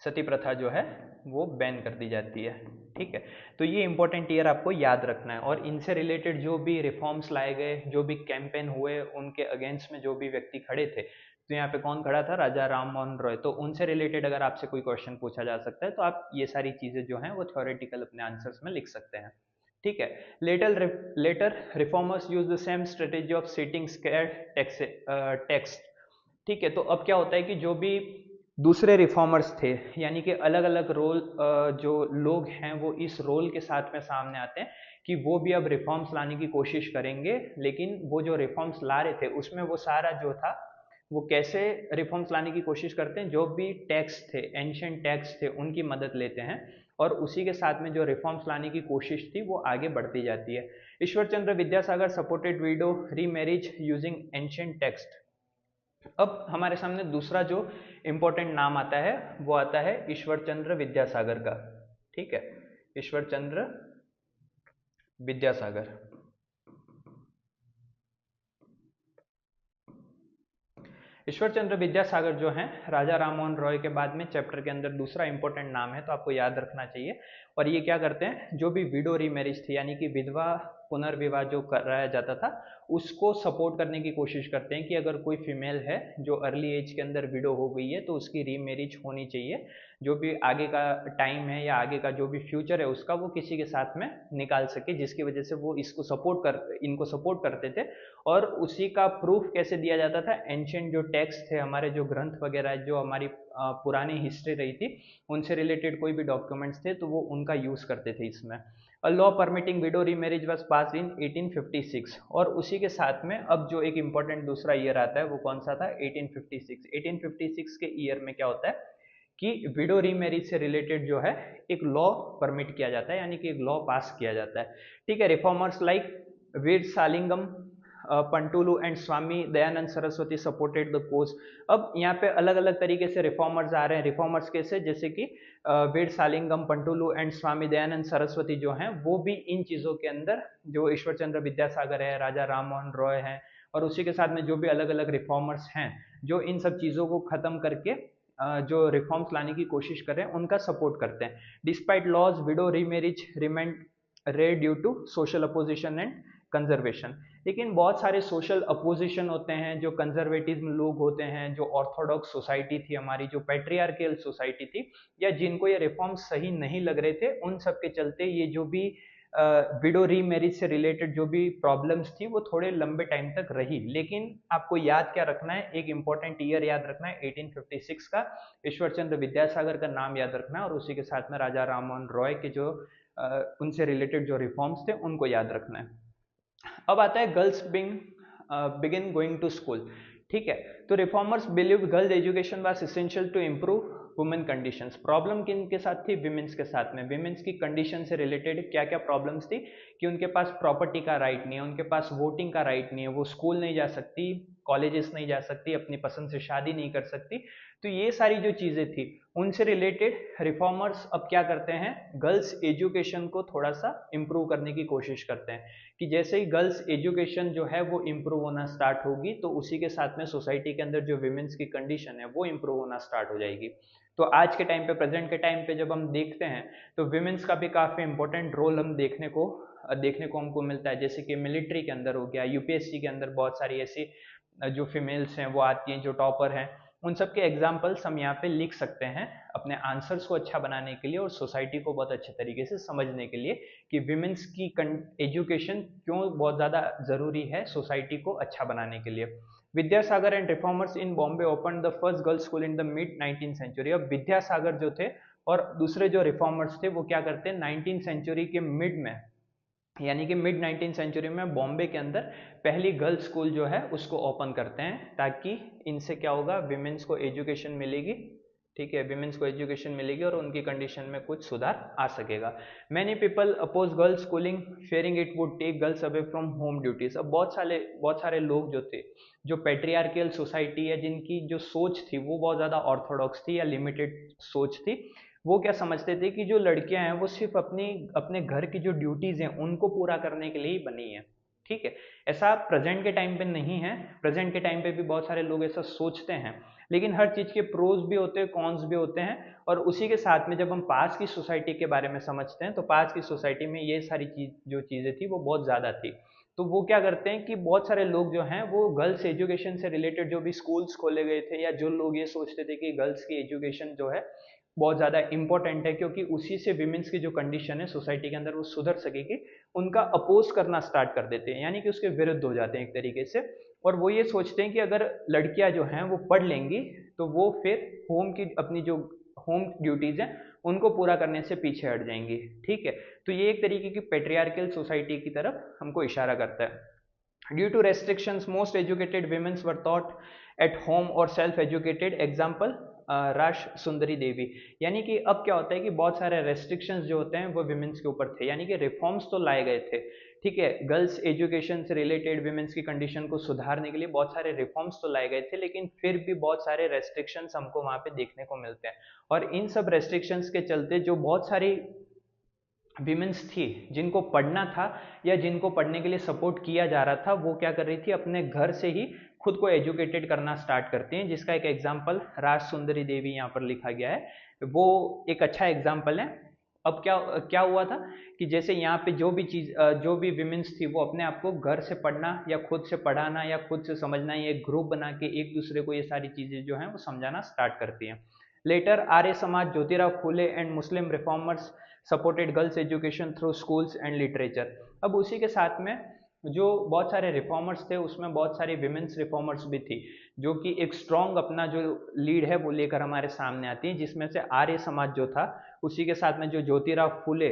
सती प्रथा जो है वो बैन कर दी जाती है। ठीक है, तो ये इंपॉर्टेंट ईयर आपको याद रखना है। और इनसे रिलेटेड जो भी रिफॉर्म्स लाए गए, जो भी कैंपेन हुए, उनके अगेंस्ट में जो भी व्यक्ति खड़े थे, तो यहाँ पे कौन खड़ा था? राजा राम मोहन रॉय। तो उनसे रिलेटेड अगर आपसे कोई क्वेश्चन पूछा जा सकता है तो आप ये सारी चीजें जो हैं वो थ्योरेटिकल अपने आंसर्स में लिख सकते हैं। ठीक है, later reformers use the same strategy of citing sacred text. ठीक है, तो अब क्या होता है कि जो भी दूसरे रिफॉर्मर्स थे, यानी कि अलग अलग रोल जो लोग हैं वो इस रोल के साथ में सामने आते हैं कि वो भी अब रिफॉर्म्स लाने की कोशिश करेंगे, लेकिन वो जो रिफॉर्म्स ला रहे थे उसमें वो सारा जो था वो कैसे रिफॉर्म्स लाने की कोशिश करते हैं, जो भी टैक्स थे, एंशिएंट टैक्स थे, उनकी मदद लेते हैं और उसी के साथ में जो रिफॉर्म्स लाने की कोशिश थी वो आगे बढ़ती जाती है। Ishwar Chandra Vidyasagar supported widow remarriage using ancient text. अब हमारे सामने दूसरा जो इंपॉर्टेंट नाम आता है वो आता है ईश्वर चंद्र विद्यासागर का। ठीक है, ईश्वर चंद्र विद्यासागर। ईश्वर चंद्र विद्यासागर जो हैं राजा राम मोहन रॉय के बाद में चैप्टर के अंदर दूसरा इंपॉर्टेंट नाम है, तो आपको याद रखना चाहिए। और ये क्या करते हैं, जो भी विडो रीमैरिज थी यानी कि विधवा पुनर्विवाह जो कराया जाता था उसको सपोर्ट करने की कोशिश करते हैं कि अगर कोई फीमेल है जो अर्ली एज के अंदर विडो हो गई है तो उसकी रीमैरिज होनी चाहिए, जो भी आगे का टाइम है या आगे का जो भी फ्यूचर है उसका वो किसी के साथ में निकाल सके, जिसकी वजह से वो इनको सपोर्ट करते थे। और उसी का प्रूफ कैसे दिया जाता था? एंशिएंट जो टेक्स्ट थे, हमारे जो ग्रंथ वगैरह, जो हमारी पुरानी हिस्ट्री रही थी, उनसे रिलेटेड कोई भी डॉक्यूमेंट्स थे तो वो उनका यूज करते थे इसमें। A law permitting widow remarriage was pass in 1856। और उसी के साथ में अब जो एक इंपॉर्टेंट दूसरा ईयर आता है वो कौन सा था? 1856। 1856 के ईयर में क्या होता है कि विडो रीमैरिज से रिलेटेड जो है एक लॉ परमिट किया जाता है, यानी कि एक लॉ पास किया जाता है। ठीक है, reformers like Veeresalingam Pantulu and Swami Dayanand Saraswati supported the cause. अब यहाँ पे अलग अलग तरीके से रिफॉर्मर्स आ रहे हैं। रिफॉर्मर्स कैसे? जैसे कि वीर सालिंगम पंटुलू एंड स्वामी दयानंद सरस्वती जो हैं वो भी इन चीज़ों के अंदर, जो ईश्वर चंद्र विद्यासागर है, राजा राम मोहन रॉय हैं, और उसी के साथ में जो भी अलग अलग रिफॉर्मर्स हैं जो इन सब चीज़ों को ख़त्म करके जो रिफॉर्म्स लाने की कोशिश कर रहे हैं उनका सपोर्ट करते हैं। Despite laws widow remarriage remained rare due to social opposition and conservation. लेकिन बहुत सारे सोशल अपोजिशन होते हैं, जो कंजर्वेटिज्म लोग होते हैं, जो ऑर्थोडॉक्स सोसाइटी थी हमारी, जो पैट्रियार्कियल सोसाइटी थी, या जिनको ये रिफॉर्म्स सही नहीं लग रहे थे, उन सब के चलते ये जो भी विडो रीमैरिज से रिलेटेड जो भी प्रॉब्लम्स थी वो थोड़े लंबे टाइम तक रही। लेकिन आपको याद क्या रखना है? एक इंपॉर्टेंट ईयर याद रखना है 1856 का, ईश्वर चंद्र विद्यासागर का नाम याद रखना है, और उसी के साथ में राजा राम मोहन रॉय के जो उनसे रिलेटेड जो रिफॉर्म्स थे उनको याद रखना है। अब आता है girls begin going to school. ठीक है, तो reformers believe girls education was essential to improve women conditions. Problem किन के साथ थी? विमेंस के साथ में। विमेंस की कंडीशन से रिलेटेड क्या क्या प्रॉब्लम्स थी कि उनके पास प्रॉपर्टी का राइट नहीं है, उनके पास वोटिंग का राइट नहीं है, वो स्कूल नहीं जा सकती, कॉलेजेस नहीं जा सकती, अपनी पसंद से शादी नहीं कर सकती। तो ये सारी जो चीज़ें थी उनसे रिलेटेड रिफॉर्मर्स अब क्या करते हैं? गर्ल्स एजुकेशन को थोड़ा सा इम्प्रूव करने की कोशिश करते हैं कि जैसे ही गर्ल्स एजुकेशन जो है वो इम्प्रूव होना स्टार्ट होगी तो उसी के साथ में सोसाइटी के अंदर जो विमेंस की कंडीशन है वो इम्प्रूव होना स्टार्ट हो जाएगी। तो आज के टाइम पे, प्रेजेंट के टाइम पे जब हम देखते हैं तो विमेंस का भी काफ़ी इंपॉर्टेंट रोल हम देखने को हमको मिलता है। जैसे कि मिलिट्री के अंदर हो गया, यूपीएससी के अंदर बहुत सारी ऐसी जो फीमेल्स हैं वो आती हैं जो टॉपर हैं। उन सब के एग्जाम्पल्स हम यहाँ पे लिख सकते हैं अपने आंसर्स को अच्छा बनाने के लिए और सोसाइटी को बहुत अच्छे तरीके से समझने के लिए कि विमेंस की एजुकेशन क्यों बहुत ज़्यादा ज़रूरी है सोसाइटी को अच्छा बनाने के लिए। Vidyasagar and reformers in Bombay open the first girls school in the mid 19th century. अब विद्यासागर जो थे और दूसरे जो रिफॉर्मर्स थे वो क्या करते हैं? 19th सेंचुरी के मिड में, यानी कि मिड 19th सेंचुरी में बॉम्बे के अंदर पहली गर्ल्स स्कूल जो है उसको ओपन करते हैं, ताकि इनसे क्या होगा? विमेंस को एजुकेशन मिलेगी। ठीक है, विमेंस को एजुकेशन मिलेगी और उनकी कंडीशन में कुछ सुधार आ सकेगा। Many people oppose girls schooling fearing it would take girls away from home duties. अब बहुत सारे लोग जो थे, जो पेट्रियार्कियल सोसाइटी है, जिनकी जो सोच थी वो बहुत ज़्यादा ऑर्थोडॉक्स थी या लिमिटेड सोच थी, वो क्या समझते थे कि जो लड़कियां हैं वो सिर्फ अपने घर की जो ड्यूटीज हैं उनको पूरा करने के लिए ही बनी है। ठीक है, ऐसा प्रेजेंट के टाइम पे नहीं है। प्रेजेंट के टाइम पे भी बहुत सारे लोग ऐसा सोचते हैं, लेकिन हर चीज के प्रोज भी होते हैं, कॉन्स भी होते हैं। और उसी के साथ में जब हम पास की सोसाइटी के बारे में समझते हैं, तो पास की सोसाइटी में ये सारी जो चीजें थी वो बहुत ज्यादा थी। तो वो क्या करते हैं कि बहुत सारे लोग जो हैं वो गर्ल्स एजुकेशन से रिलेटेड जो भी स्कूल्स खोले गए थे, या जो लोग ये सोचते थे कि गर्ल्स की एजुकेशन जो है बहुत ज़्यादा इंपॉर्टेंट है, क्योंकि उसी से विमेंस की जो कंडीशन है सोसाइटी के अंदर वो सुधर सकेगी, उनका अपोज करना स्टार्ट कर देते हैं, यानी कि उसके विरुद्ध हो जाते हैं एक तरीके से। और वो ये सोचते हैं कि अगर लड़कियां जो हैं वो पढ़ लेंगी तो वो फिर होम की अपनी जो होम ड्यूटीज हैं उनको पूरा करने से पीछे हट जाएंगी। ठीक है, तो ये एक तरीके की पेट्रियार्कल सोसाइटी की तरफ हमको इशारा करता है। Due to restrictions most educated women's were taught at home और self educated, example Raj Sundari Devi. यानी कि अब क्या होता है कि बहुत सारे रेस्ट्रिक्शंस जो होते हैं वो विमेंस के ऊपर थे, यानी कि रिफॉर्म्स तो लाए गए थे। ठीक है, गर्ल्स एजुकेशन से रिलेटेड विमेंस की कंडीशन को सुधारने के लिए बहुत सारे रिफॉर्म्स तो लाए गए थे, लेकिन फिर भी बहुत सारे रेस्ट्रिक्शंस हमको वहां पे देखने को मिलते हैं। और इन सब रेस्ट्रिक्शंस के चलते जो बहुत सारी विमेंस थी जिनको पढ़ना था या जिनको पढ़ने के लिए सपोर्ट किया जा रहा था, वो क्या कर रही थी, अपने घर से ही खुद को एजुकेटेड करना स्टार्ट करती हैं, जिसका एक एग्जाम्पल राज सुंदरी देवी यहाँ पर लिखा गया है। वो एक अच्छा एग्जाम्पल है। अब क्या क्या हुआ था कि जैसे यहाँ पे जो भी चीज जो भी विमेंस थी वो अपने आप को घर से पढ़ना या खुद से पढ़ाना या खुद से समझना, ये ग्रुप बना के एक दूसरे को ये सारी चीजें जो हैं वो समझाना स्टार्ट करती हैं। Later Arya Samaj, Jyotirao Phule and Muslim reformers supported girls education through schools and literature. अब उसी के साथ में जो बहुत सारे रिफॉर्मर्स थे उसमें बहुत सारी विमेंस रिफॉर्मर्स भी थी, जो कि एक स्ट्रॉन्ग अपना जो लीड है वो लेकर हमारे सामने आती हैं, जिसमें से आर्य समाज जो था, उसी के साथ में जो ज्योतिराव फुले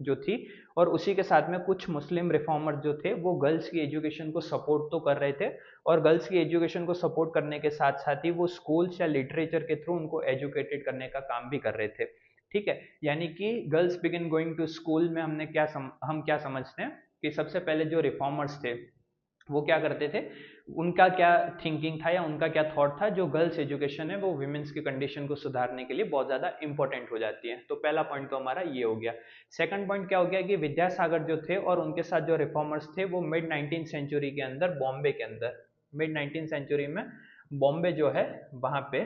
जो थी, और उसी के साथ में कुछ मुस्लिम रिफॉर्मर जो थे वो गर्ल्स की एजुकेशन को सपोर्ट तो कर रहे थे, और गर्ल्स की एजुकेशन को सपोर्ट करने के साथ साथ ही वो स्कूल्स या लिटरेचर के थ्रू उनको एजुकेटेड करने का काम भी कर रहे थे। ठीक है, यानी कि girls begin going to school में हमने हम क्या समझते हैं कि सबसे पहले जो रिफॉर्मर्स थे वो क्या करते थे, उनका क्या थिंकिंग था या उनका क्या थॉट था, जो गर्ल्स एजुकेशन है वो विमेंस की कंडीशन को सुधारने के लिए बहुत ज़्यादा इंपॉर्टेंट हो जाती है। तो पहला पॉइंट तो हमारा ये हो गया। सेकंड पॉइंट क्या हो गया कि विद्यासागर जो थे और उनके साथ जो रिफॉर्मर्स थे वो मिड 19th सेंचुरी के अंदर बॉम्बे के अंदर, मिड 19th सेंचुरी में बॉम्बे जो है वहाँ पे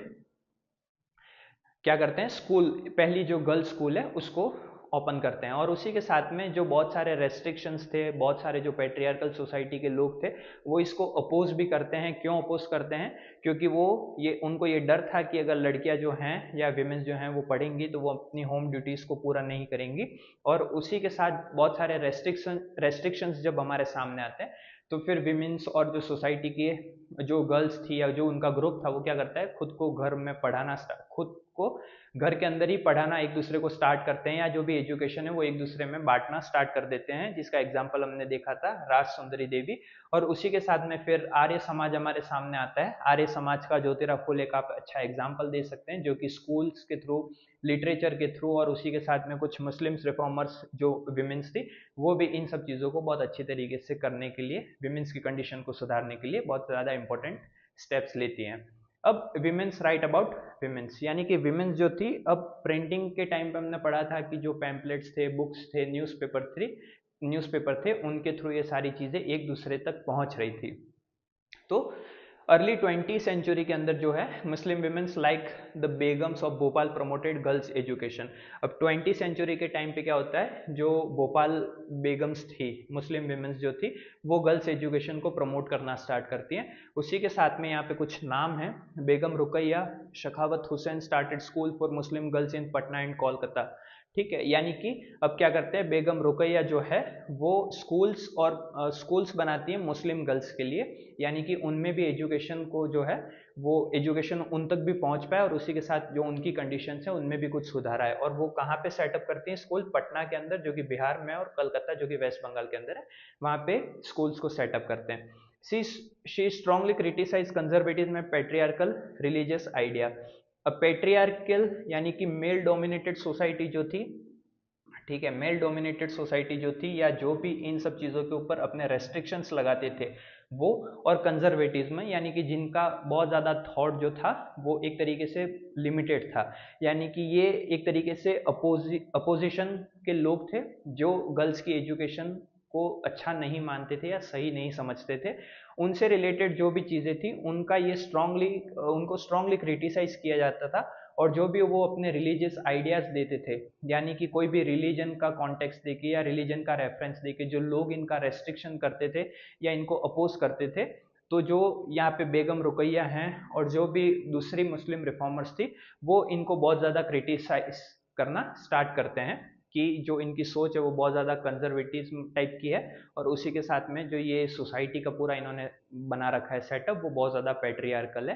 क्या करते हैं, स्कूल, पहली जो गर्ल्स स्कूल है उसको ओपन करते हैं। और उसी के साथ में जो बहुत सारे रेस्ट्रिक्शंस थे, बहुत सारे जो पेट्रियार्कल सोसाइटी के लोग थे वो इसको अपोज भी करते हैं। क्यों अपोज करते हैं, क्योंकि वो ये उनको ये डर था कि अगर लड़कियां जो हैं या विमेंस जो हैं वो पढ़ेंगी तो वो अपनी होम ड्यूटीज को पूरा नहीं करेंगी। और उसी के साथ बहुत सारे रेस्ट्रिक्शंस जब हमारे सामने आते हैं तो फिर विमेंस और जो सोसाइटी की जो गर्ल्स थी या जो उनका ग्रुप था वो क्या करता है, खुद को घर में पढ़ाना, खुद को घर के अंदर ही पढ़ाना एक दूसरे को स्टार्ट करते हैं, या जो भी एजुकेशन है वो एक दूसरे में बांटना स्टार्ट कर देते हैं, जिसका एग्जाम्पल हमने देखा था राज सुंदरी देवी। और उसी के साथ में फिर आर्य समाज हमारे सामने आता है। आर्य समाज का ज्योतिराव फुले का आप अच्छा एग्जाम्पल दे सकते हैं, जो कि स्कूल्स के थ्रू, लिटरेचर के थ्रू, और उसी के साथ में कुछ मुस्लिम्स रिफॉर्मर्स जो विमेंस थी वो भी इन सब चीज़ों को बहुत अच्छी तरीके से करने के लिए, विमेंस की कंडीशन को सुधारने के लिए बहुत ज़्यादा इंपॉर्टेंट स्टेप्स लेती हैं। अब विमेंस राइट अबाउट विमेंस, यानी कि विमेंस जो थी, अब प्रिंटिंग के टाइम पे हमने पढ़ा था कि जो पैम्पलेट्स थे, बुक्स थे, न्यूज़पेपर थे, उनके थ्रू ये सारी चीज़ें एक दूसरे तक पहुंच रही थी। तो अर्ली 20th सेंचुरी के अंदर जो है Muslim womens like the begums of Bhopal promoted girls education. अब 20th सेंचुरी के टाइम पे क्या होता है, जो भोपाल बेगम्स थी, मुस्लिम विमेंस जो थी, वो गर्ल्स एजुकेशन को प्रमोट करना स्टार्ट करती हैं। उसी के साथ में यहाँ पे कुछ नाम है, Begum Rokeya Sakhawat Hossain started school for Muslim girls in Patna and Kolkata. ठीक है, यानी कि अब क्या करते हैं, बेगम रुकैया जो है वो स्कूल्स बनाती है मुस्लिम गर्ल्स के लिए, यानी कि उनमें भी एजुकेशन को जो है वो एजुकेशन उन तक भी पहुंच पाए, और उसी के साथ जो उनकी कंडीशंस है उनमें भी कुछ सुधार आए। और वो कहाँ पे सेटअप करती हैं स्कूल, पटना के अंदर जो कि बिहार में, और कलकत्ता जो कि वेस्ट बंगाल के अंदर है, वहाँ पे स्कूल्स को सेटअप करते हैं। शी स्ट्रांगली क्रिटिसाइज कंजर्वेटिव में पेट्रियार्कल रिलीजियस आइडिया। अब पेट्रियार्कल यानी कि मेल डोमिनेटेड सोसाइटी जो थी, ठीक है, मेल डोमिनेटेड सोसाइटी जो थी, या जो भी इन सब चीज़ों के ऊपर अपने रेस्ट्रिक्शंस लगाते थे वो, और कंजर्वेटिज्म यानी कि जिनका बहुत ज़्यादा थॉट जो था वो एक तरीके से लिमिटेड था, यानी कि ये एक तरीके से अपोजिशन के लोग थे जो गर्ल्स की एजुकेशन को अच्छा नहीं मानते थे या सही नहीं समझते थे, उनसे रिलेटेड जो भी चीज़ें थी उनका ये उनको स्ट्रांगली क्रिटिसाइज किया जाता था। और जो भी वो अपने रिलीजियस आइडियाज़ देते थे, यानी कि कोई भी रिलीजन का कॉन्टेक्स्ट देके या रिलीजन का रेफरेंस देके जो लोग इनका रेस्ट्रिक्शन करते थे या इनको अपोज करते थे, तो जो यहाँ पे बेगम रुकैया हैं और जो भी दूसरी मुस्लिम रिफॉर्मर्स थी, वो इनको बहुत ज़्यादा क्रिटिसाइज करना स्टार्ट करते हैं कि जो इनकी सोच है वो बहुत ज़्यादा कंजर्वेटिव टाइप की है, और उसी के साथ में जो ये सोसाइटी का पूरा इन्होंने बना रखा है सेटअप, वो बहुत ज़्यादा पैट्रियार्कल है,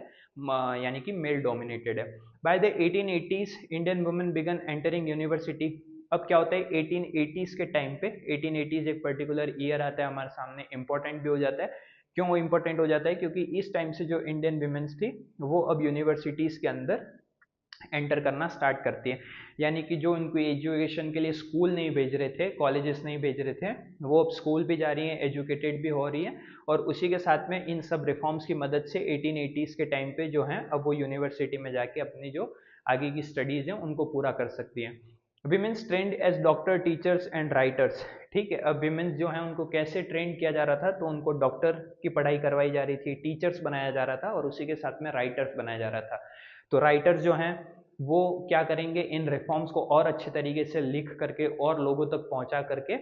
यानी कि मेल डोमिनेटेड है। By the 1880s Indian women began entering university. अब क्या होता है 1880s के टाइम पे, 1880s एक पर्टिकुलर ईयर आता है हमारे सामने, इंपॉर्टेंट भी हो जाता है। क्यों वो इंपॉर्टेंट हो जाता है? क्योंकि इस टाइम से जो इंडियन विमेंस थी वो अब यूनिवर्सिटीज़ के अंदर एंटर करना स्टार्ट करती है, यानी कि जो उनको एजुकेशन के लिए स्कूल नहीं भेज रहे थे, कॉलेजेस नहीं भेज रहे थे, वो अब स्कूल भी जा रही हैं, एजुकेटेड भी हो रही हैं, और उसी के साथ में इन सब रिफॉर्म्स की मदद से 1880s के टाइम पे जो हैं अब वो यूनिवर्सिटी में जाके अपनी जो आगे की स्टडीज़ हैं उनको पूरा कर सकती हैं। Women's trained as doctor, teachers and writers. ठीक है, अब विमेंस जो हैं उनको कैसे ट्रेंड किया जा रहा था? तो उनको डॉक्टर की पढ़ाई करवाई जा रही थी, टीचर्स बनाया जा रहा था, और उसी के साथ में राइटर्स बनाया जा रहा था। तो राइटर्स जो हैं वो क्या करेंगे, इन रिफॉर्म्स को और अच्छे तरीके से लिख करके और लोगों तक पहुंचा करके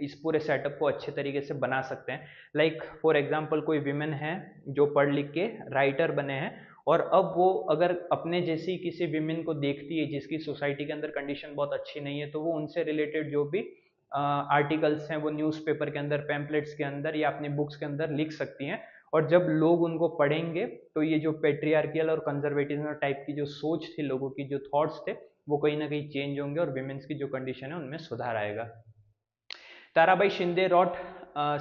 इस पूरे सेटअप को अच्छे तरीके से बना सकते हैं। लाइक फॉर एग्जांपल कोई विमेन है जो पढ़ लिख के राइटर बने हैं, और अब वो अगर अपने जैसी किसी विमेन को देखती है जिसकी सोसाइटी के अंदर कंडीशन बहुत अच्छी नहीं है, तो वो उनसे रिलेटेड जो भी आर्टिकल्स हैं वो न्यूज़पेपर के अंदर, पैम्पलेट्स के अंदर या अपनी बुक्स के अंदर लिख सकती हैं। और जब लोग उनको पढ़ेंगे तो ये जो पेट्रियार्कियल और कंजर्वेटिज्म टाइप की जो सोच थी लोगों की, जो थॉट्स थे, वो कहीं ना कहीं चेंज होंगे और विमेंस की जो कंडीशन है उनमें सुधार आएगा। ताराबाई शिंदे रॉट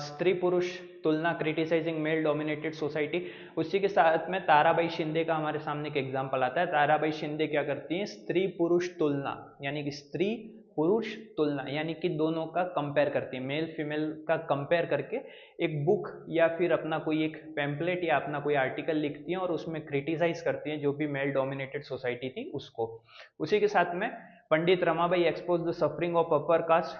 स्त्री पुरुष तुलना, क्रिटिसाइजिंग मेल डोमिनेटेड सोसाइटी। उसी के साथ में ताराबाई शिंदे का हमारे सामने एक एग्जाम्पल आता है। ताराबाई शिंदे क्या करती हैं? स्त्री पुरुष तुलना, यानी कि स्त्री पुरुष तुलना, यानी कि दोनों का कंपेयर करती है, मेल फीमेल का कंपेयर करके एक बुक या फिर अपना कोई एक पैम्पलेट या अपना कोई आर्टिकल लिखती हैं और उसमें क्रिटिसाइज करती हैं जो भी मेल डोमिनेटेड सोसाइटी थी उसको। उसी के साथ में Pandit Ramabai expose the suffering of upper caste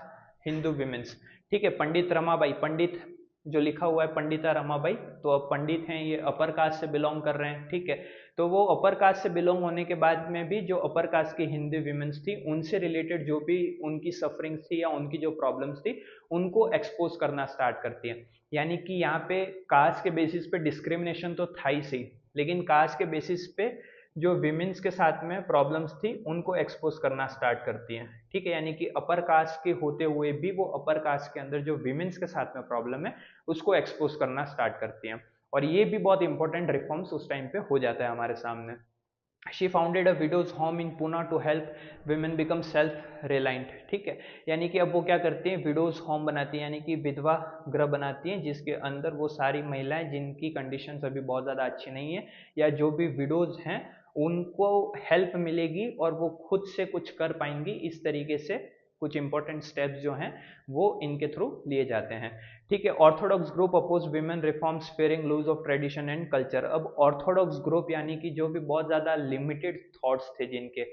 Hindu womens. ठीक है, पंडित रमाबाई, पंडित जो लिखा हुआ है पंडिता रमाबाई, तो अब पंडित हैं, ये अपर कास्ट से बिलोंग कर रहे हैं। ठीक है, तो वो अपर कास्ट से बिलोंग होने के बाद में भी जो अपर कास्ट की हिंदू विमेंस थी उनसे रिलेटेड जो भी उनकी सफरिंग्स थी या उनकी जो प्रॉब्लम्स थी उनको एक्सपोज करना स्टार्ट करती है। यानी कि यहाँ पे कास्ट के बेसिस पे डिस्क्रिमिनेशन तो था ही सही, लेकिन कास्ट के बेसिस पे जो विमेंस के साथ में प्रॉब्लम्स थी उनको एक्सपोज करना स्टार्ट करती हैं। ठीक है, यानी कि अपर कास्ट के होते हुए भी वो अपर कास्ट के अंदर जो विमेंस के साथ में प्रॉब्लम है उसको एक्सपोज करना स्टार्ट करती हैं, और ये भी बहुत इंपॉर्टेंट रिफॉर्म्स उस टाइम पे हो जाता है हमारे सामने। She founded a widows home in Poona to help women become self reliant. ठीक है, यानी कि अब वो क्या करती हैं? विडोज होम बनाती हैं, यानी कि विधवा गृह बनाती हैं जिसके अंदर वो सारी महिलाएं जिनकी कंडीशंस अभी बहुत ज़्यादा अच्छी नहीं है या जो भी विडोज हैं उनको हेल्प मिलेगी और वो खुद से कुछ कर पाएंगी। इस तरीके से कुछ इंपॉर्टेंट स्टेप्स जो हैं वो इनके थ्रू लिए जाते हैं। ठीक है, orthodox group oppose women reforms fearing loss of tradition and culture. अब ऑर्थोडॉक्स ग्रुप यानी कि जो भी बहुत ज़्यादा लिमिटेड थॉट्स थे, जिनके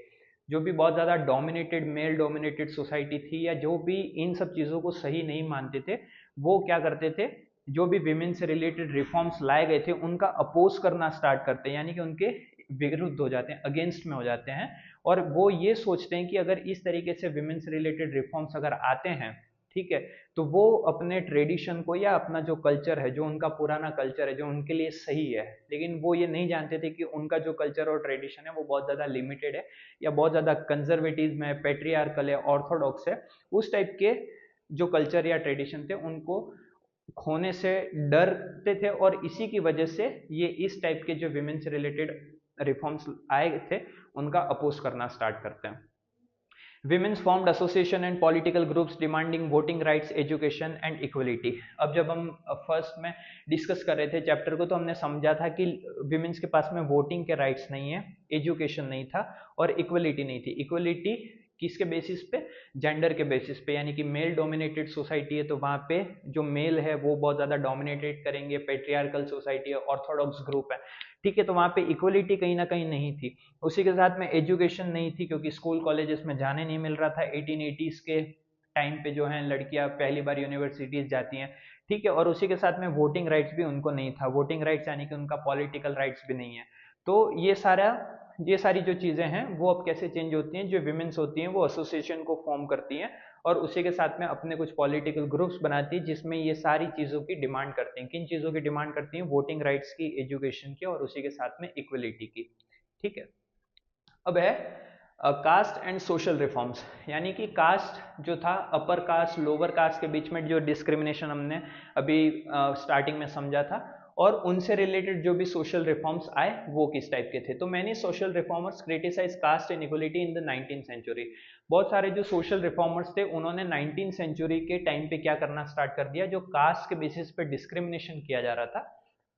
जो भी बहुत ज़्यादा डोमिनेटेड मेल डोमिनेटेड सोसाइटी थी या जो भी इन सब चीज़ों को सही नहीं मानते थे, वो क्या करते थे? जो भी विमेन से रिलेटेड रिफॉर्म्स लाए गए थे उनका अपोज करना स्टार्ट करते हैं, यानी कि उनके विरुद्ध हो जाते हैं, अगेंस्ट में हो जाते हैं। और वो ये सोचते हैं कि अगर इस तरीके से विमेन से रिलेटेड रिफॉर्म्स अगर आते हैं, ठीक है, तो वो अपने ट्रेडिशन को या अपना जो कल्चर है, जो उनका पुराना कल्चर है, जो उनके लिए सही है, लेकिन वो ये नहीं जानते थे कि उनका जो कल्चर और ट्रेडिशन है वो बहुत ज़्यादा लिमिटेड है या बहुत ज़्यादा कंजर्वेटिव है, पेट्रियार्कल है, ऑर्थोडॉक्स है। उस टाइप के जो कल्चर या ट्रेडिशन थे उनको खोने से डरते थे, और इसी की वजह से ये इस टाइप के जो विमेन से रिलेटेड रिफॉर्म्स आए थे उनका अपोज करना स्टार्ट करते हैं। Women's formed association and political groups demanding voting rights, education and equality. अब जब हम फर्स्ट में डिस्कस कर रहे थे चैप्टर को, तो हमने समझा था कि विमेन्स के पास में वोटिंग के राइट्स नहीं है, एजुकेशन नहीं था और इक्वलिटी नहीं थी। इक्वलिटी किसके बेसिस पे? जेंडर के बेसिस पे, यानी कि मेल डोमिनेटेड सोसाइटी है तो वहाँ पे जो मेल है वो बहुत ज़्यादा डोमिनेटेड करेंगे, पेट्रियार्कल सोसाइटी है, ऑर्थोडॉक्स ग्रुप है। ठीक है, तो वहाँ पे इक्वलिटी कहीं ना कहीं नहीं थी। उसी के साथ में एजुकेशन नहीं थी क्योंकि स्कूल कॉलेजेस में जाने नहीं मिल रहा था 1880s के टाइम पे जो है लड़कियां पहली बार यूनिवर्सिटीज जाती हैं, ठीक है, और उसी के साथ में वोटिंग राइट्स भी उनको नहीं था, वोटिंग राइट्स यानी कि उनका पॉलिटिकल राइट्स भी नहीं है। तो ये सारी जो चीज़ें हैं वो अब कैसे चेंज होती हैं, जो विमेंस होती हैं वो एसोसिएशन को फॉर्म करती हैं और उसी के साथ में अपने कुछ पॉलिटिकल ग्रुप्स बनाती है जिसमें ये सारी चीज़ों की डिमांड करते हैं। किन चीज़ों की डिमांड करती हैं? वोटिंग राइट्स की, एजुकेशन की और उसी के साथ में इक्वलिटी की, ठीक है। अब है कास्ट एंड सोशल रिफॉर्म्स, यानी कि कास्ट जो था, अपर कास्ट लोअर कास्ट के बीच में जो डिस्क्रिमिनेशन हमने अभी स्टार्टिंग में समझा था, और उनसे रिलेटेड जो भी सोशल रिफॉर्म्स आए वो किस टाइप के थे। तो many social reformers criticise caste inequality in the 19th century. बहुत सारे जो सोशल रिफॉर्मर्स थे उन्होंने 19th सेंचुरी के टाइम पे क्या करना स्टार्ट कर दिया, जो कास्ट के बेसिस पे डिस्क्रिमिनेशन किया जा रहा था,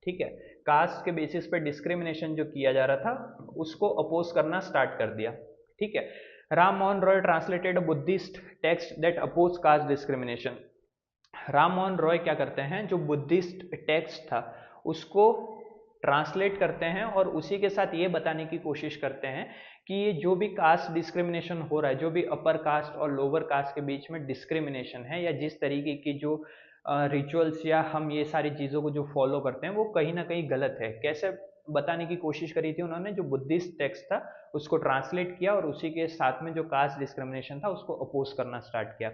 ठीक है, कास्ट के बेसिस पे डिस्क्रिमिनेशन जो किया जा रहा था उसको अपोज करना स्टार्ट कर दिया, ठीक है। Ram Mohan Roy translated a Buddhist text that oppose caste discrimination. Ram Mohan Roy क्या करते हैं, जो बुद्धिस्ट टेक्स्ट था उसको ट्रांसलेट करते हैं और उसी के साथ ये बताने की कोशिश करते हैं कि ये जो भी कास्ट डिस्क्रिमिनेशन हो रहा है, जो भी अपर कास्ट और लोअर कास्ट के बीच में डिस्क्रिमिनेशन है, या जिस तरीके की जो रिचुअल्स या हम ये सारी चीज़ों को जो फॉलो करते हैं वो कहीं ना कहीं गलत है। कैसे बताने की कोशिश करी थी उन्होंने, जो बुद्धिस्ट टेक्स्ट था उसको ट्रांसलेट किया और उसी के साथ में जो कास्ट डिस्क्रिमिनेशन था उसको अपोज करना स्टार्ट किया।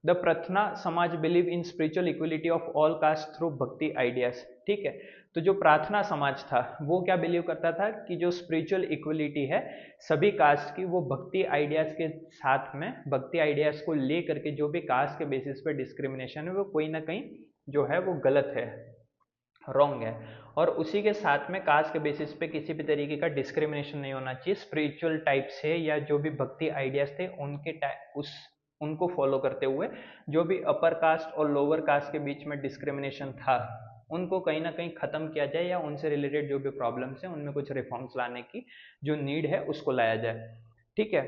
द प्रार्थना समाज believe in spiritual equality of all cast through भक्ति आइडियाज, ठीक है। तो जो प्रार्थना समाज था वो क्या बिलीव करता था कि जो स्पिरिचुअल इक्वलिटी है सभी कास्ट की, वो भक्ति आइडियाज के साथ में, भक्ति आइडियाज को ले करके जो भी कास्ट के बेसिस पे डिस्क्रिमिनेशन है वो कोई ना कहीं जो है वो गलत है, रॉन्ग है। और उसी के साथ में कास्ट के बेसिस पे किसी भी तरीके का डिस्क्रिमिनेशन नहीं होना चाहिए, स्पिरिचुअल टाइप से या जो भी भक्ति आइडियाज थे उनको फॉलो करते हुए जो भी अपर कास्ट और लोअर कास्ट के बीच में डिस्क्रिमिनेशन था उनको कहीं ना कहीं खत्म किया जाए, या उनसे रिलेटेड जो भी प्रॉब्लम्स हैं उनमें कुछ रिफॉर्म्स लाने की जो नीड है उसको लाया जाए, ठीक है।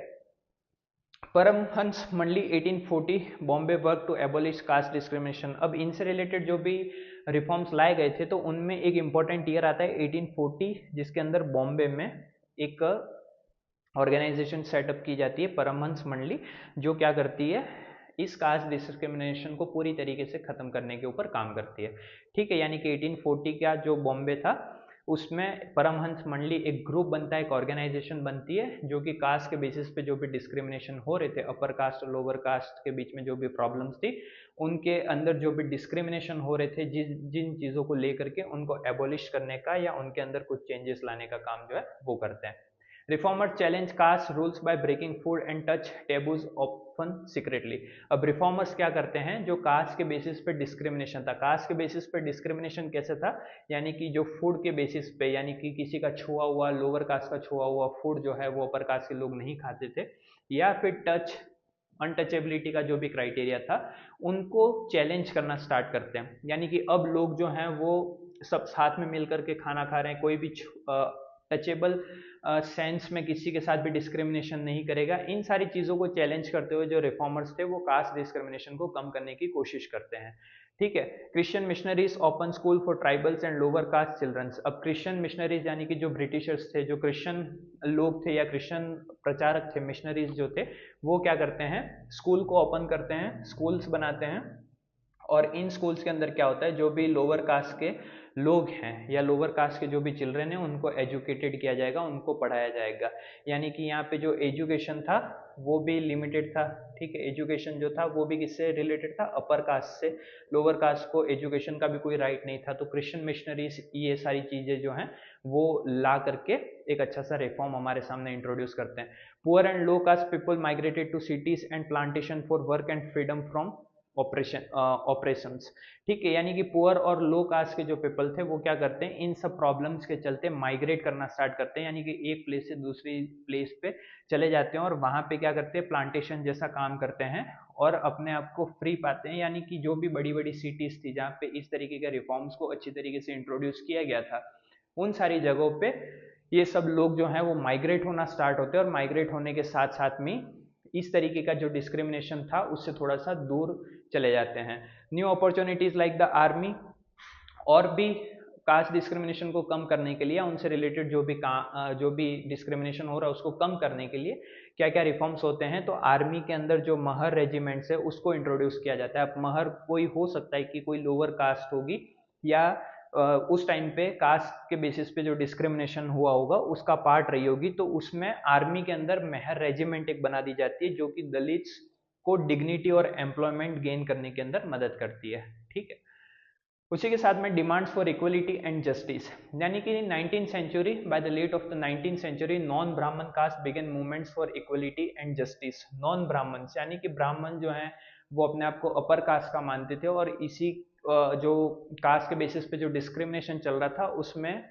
Paramhans Mandali 1840 Bombay work to abolish caste discrimination. अब इनसे रिलेटेड जो भी रिफॉर्म्स लाए गए थे तो उनमें एक इंपॉर्टेंट ईयर आता है 1840 जिसके अंदर बॉम्बे में एक ऑर्गेनाइजेशन सेटअप की जाती है परमहंस मंडली, जो क्या करती है, इस कास्ट डिस्क्रिमिनेशन को पूरी तरीके से खत्म करने के ऊपर काम करती है, ठीक है। यानी कि 1840 का जो बॉम्बे था उसमें परमहंस मंडली एक ग्रुप बनता है, एक ऑर्गेनाइजेशन बनती है जो कि कास्ट के बेसिस पे जो भी डिस्क्रिमिनेशन हो रहे थे, अपर कास्ट और लोअर कास्ट के बीच में जो भी प्रॉब्लम्स थी उनके अंदर जो भी डिस्क्रिमिनेशन हो रहे थे, जिन चीज़ों को लेकर के उनको एबॉलिश करने का या उनके अंदर कुछ चेंजेस लाने का काम जो है वो करते हैं। Reformer challenge caste rules by breaking food and touch taboos often secretly. अब रिफॉर्मर्स क्या करते हैं, जो कास्ट के बेसिस पे डिस्क्रिमिनेशन था, कास्ट के बेसिस पे डिस्क्रिमिनेशन कैसे था, यानी कि जो फूड के बेसिस पे, यानी कि किसी का छुआ हुआ, लोअर कास्ट का छुआ हुआ फूड जो है वो अपर कास्ट के लोग नहीं खाते थे, या फिर टच अनटचेबिलिटी का जो भी क्राइटेरिया था उनको चैलेंज करना स्टार्ट करते हैं। यानी कि अब लोग जो हैं वो सब साथ में मिल करके खाना खा रहे हैं, कोई भी टचेबल सेंस में किसी के साथ भी डिस्क्रिमिनेशन नहीं करेगा। इन सारी चीज़ों को चैलेंज करते हुए जो रिफॉर्मर्स थे वो कास्ट डिस्क्रिमिनेशन को कम करने की कोशिश करते हैं, ठीक है। Christian missionaries open school for tribals and lower caste children's. अब क्रिश्चियन मिशनरीज यानी कि जो ब्रिटिशर्स थे, जो क्रिश्चियन लोग थे या क्रिश्चियन प्रचारक थे, मिशनरीज जो थे, वो क्या करते हैं, स्कूल को ओपन करते हैं, स्कूल्स बनाते हैं, और इन स्कूल्स के अंदर क्या होता है, जो भी लोअर कास्ट के लोग हैं या लोअर कास्ट के जो भी चिल्ड्रन हैं उनको एजुकेटेड किया जाएगा, उनको पढ़ाया जाएगा। यानी कि यहाँ पे जो एजुकेशन था वो भी लिमिटेड था, ठीक है। एजुकेशन जो था वो भी किससे रिलेटेड था, अपर कास्ट से, लोअर कास्ट को एजुकेशन का भी कोई राइट नहीं था। तो क्रिश्चियन मिशनरीज ये सारी चीज़ें जो हैं वो ला करके एक अच्छा सा रिफॉर्म हमारे सामने इंट्रोड्यूस करते हैं। Poor and low caste people migrated to cities and plantation for work and freedom from oppressions, ठीक है। यानी कि पुअर और लो कास्ट के जो पीपल थे वो क्या करते हैं, इन सब प्रॉब्लम्स के चलते माइग्रेट करना स्टार्ट करते हैं, यानी कि एक प्लेस से दूसरी प्लेस पे चले जाते हैं और वहाँ पे क्या करते हैं, प्लांटेशन जैसा काम करते हैं और अपने आप को फ्री पाते हैं। यानी कि जो भी बड़ी बड़ी सिटीज़ थी जहाँ पे इस तरीके के रिफॉर्म्स को अच्छी तरीके से इंट्रोड्यूस किया गया था, उन सारी जगहों पे ये सब लोग जो हैं वो माइग्रेट होना स्टार्ट होते हैं, और माइग्रेट होने के साथ साथ में इस तरीके का जो डिस्क्रिमिनेशन था उससे थोड़ा सा दूर चले जाते हैं। New opportunities like the army, और भी कास्ट डिस्क्रिमिनेशन को कम करने के लिए, उनसे रिलेटेड जो भी डिस्क्रिमिनेशन हो रहा है उसको कम करने के लिए क्या क्या रिफॉर्म्स होते हैं। तो आर्मी के अंदर जो महर रेजिमेंट्स है उसको इंट्रोड्यूस किया जाता है। अब महर कोई हो सकता है कि कोई लोअर कास्ट होगी या उस टाइम पे कास्ट के बेसिस पे जो डिस्क्रिमिनेशन हुआ होगा उसका पार्ट रही होगी, तो उसमें आर्मी के अंदर महर रेजिमेंट एक बना दी जाती है जो कि दलित्स को डिग्निटी और एम्प्लॉयमेंट गेन करने के अंदर मदद करती है। ठीक है, उसी के साथ में demands for equality and justice, यानी कि 19th century, by the late of the 19th century non Brahmin caste began movements for equality and justice. Non Brahmin यानी कि ब्राह्मण जो हैं वो अपने आप को अपर कास्ट का मानते थे और इसी जो कास्ट के बेसिस पे जो डिस्क्रिमिनेशन चल रहा था उसमें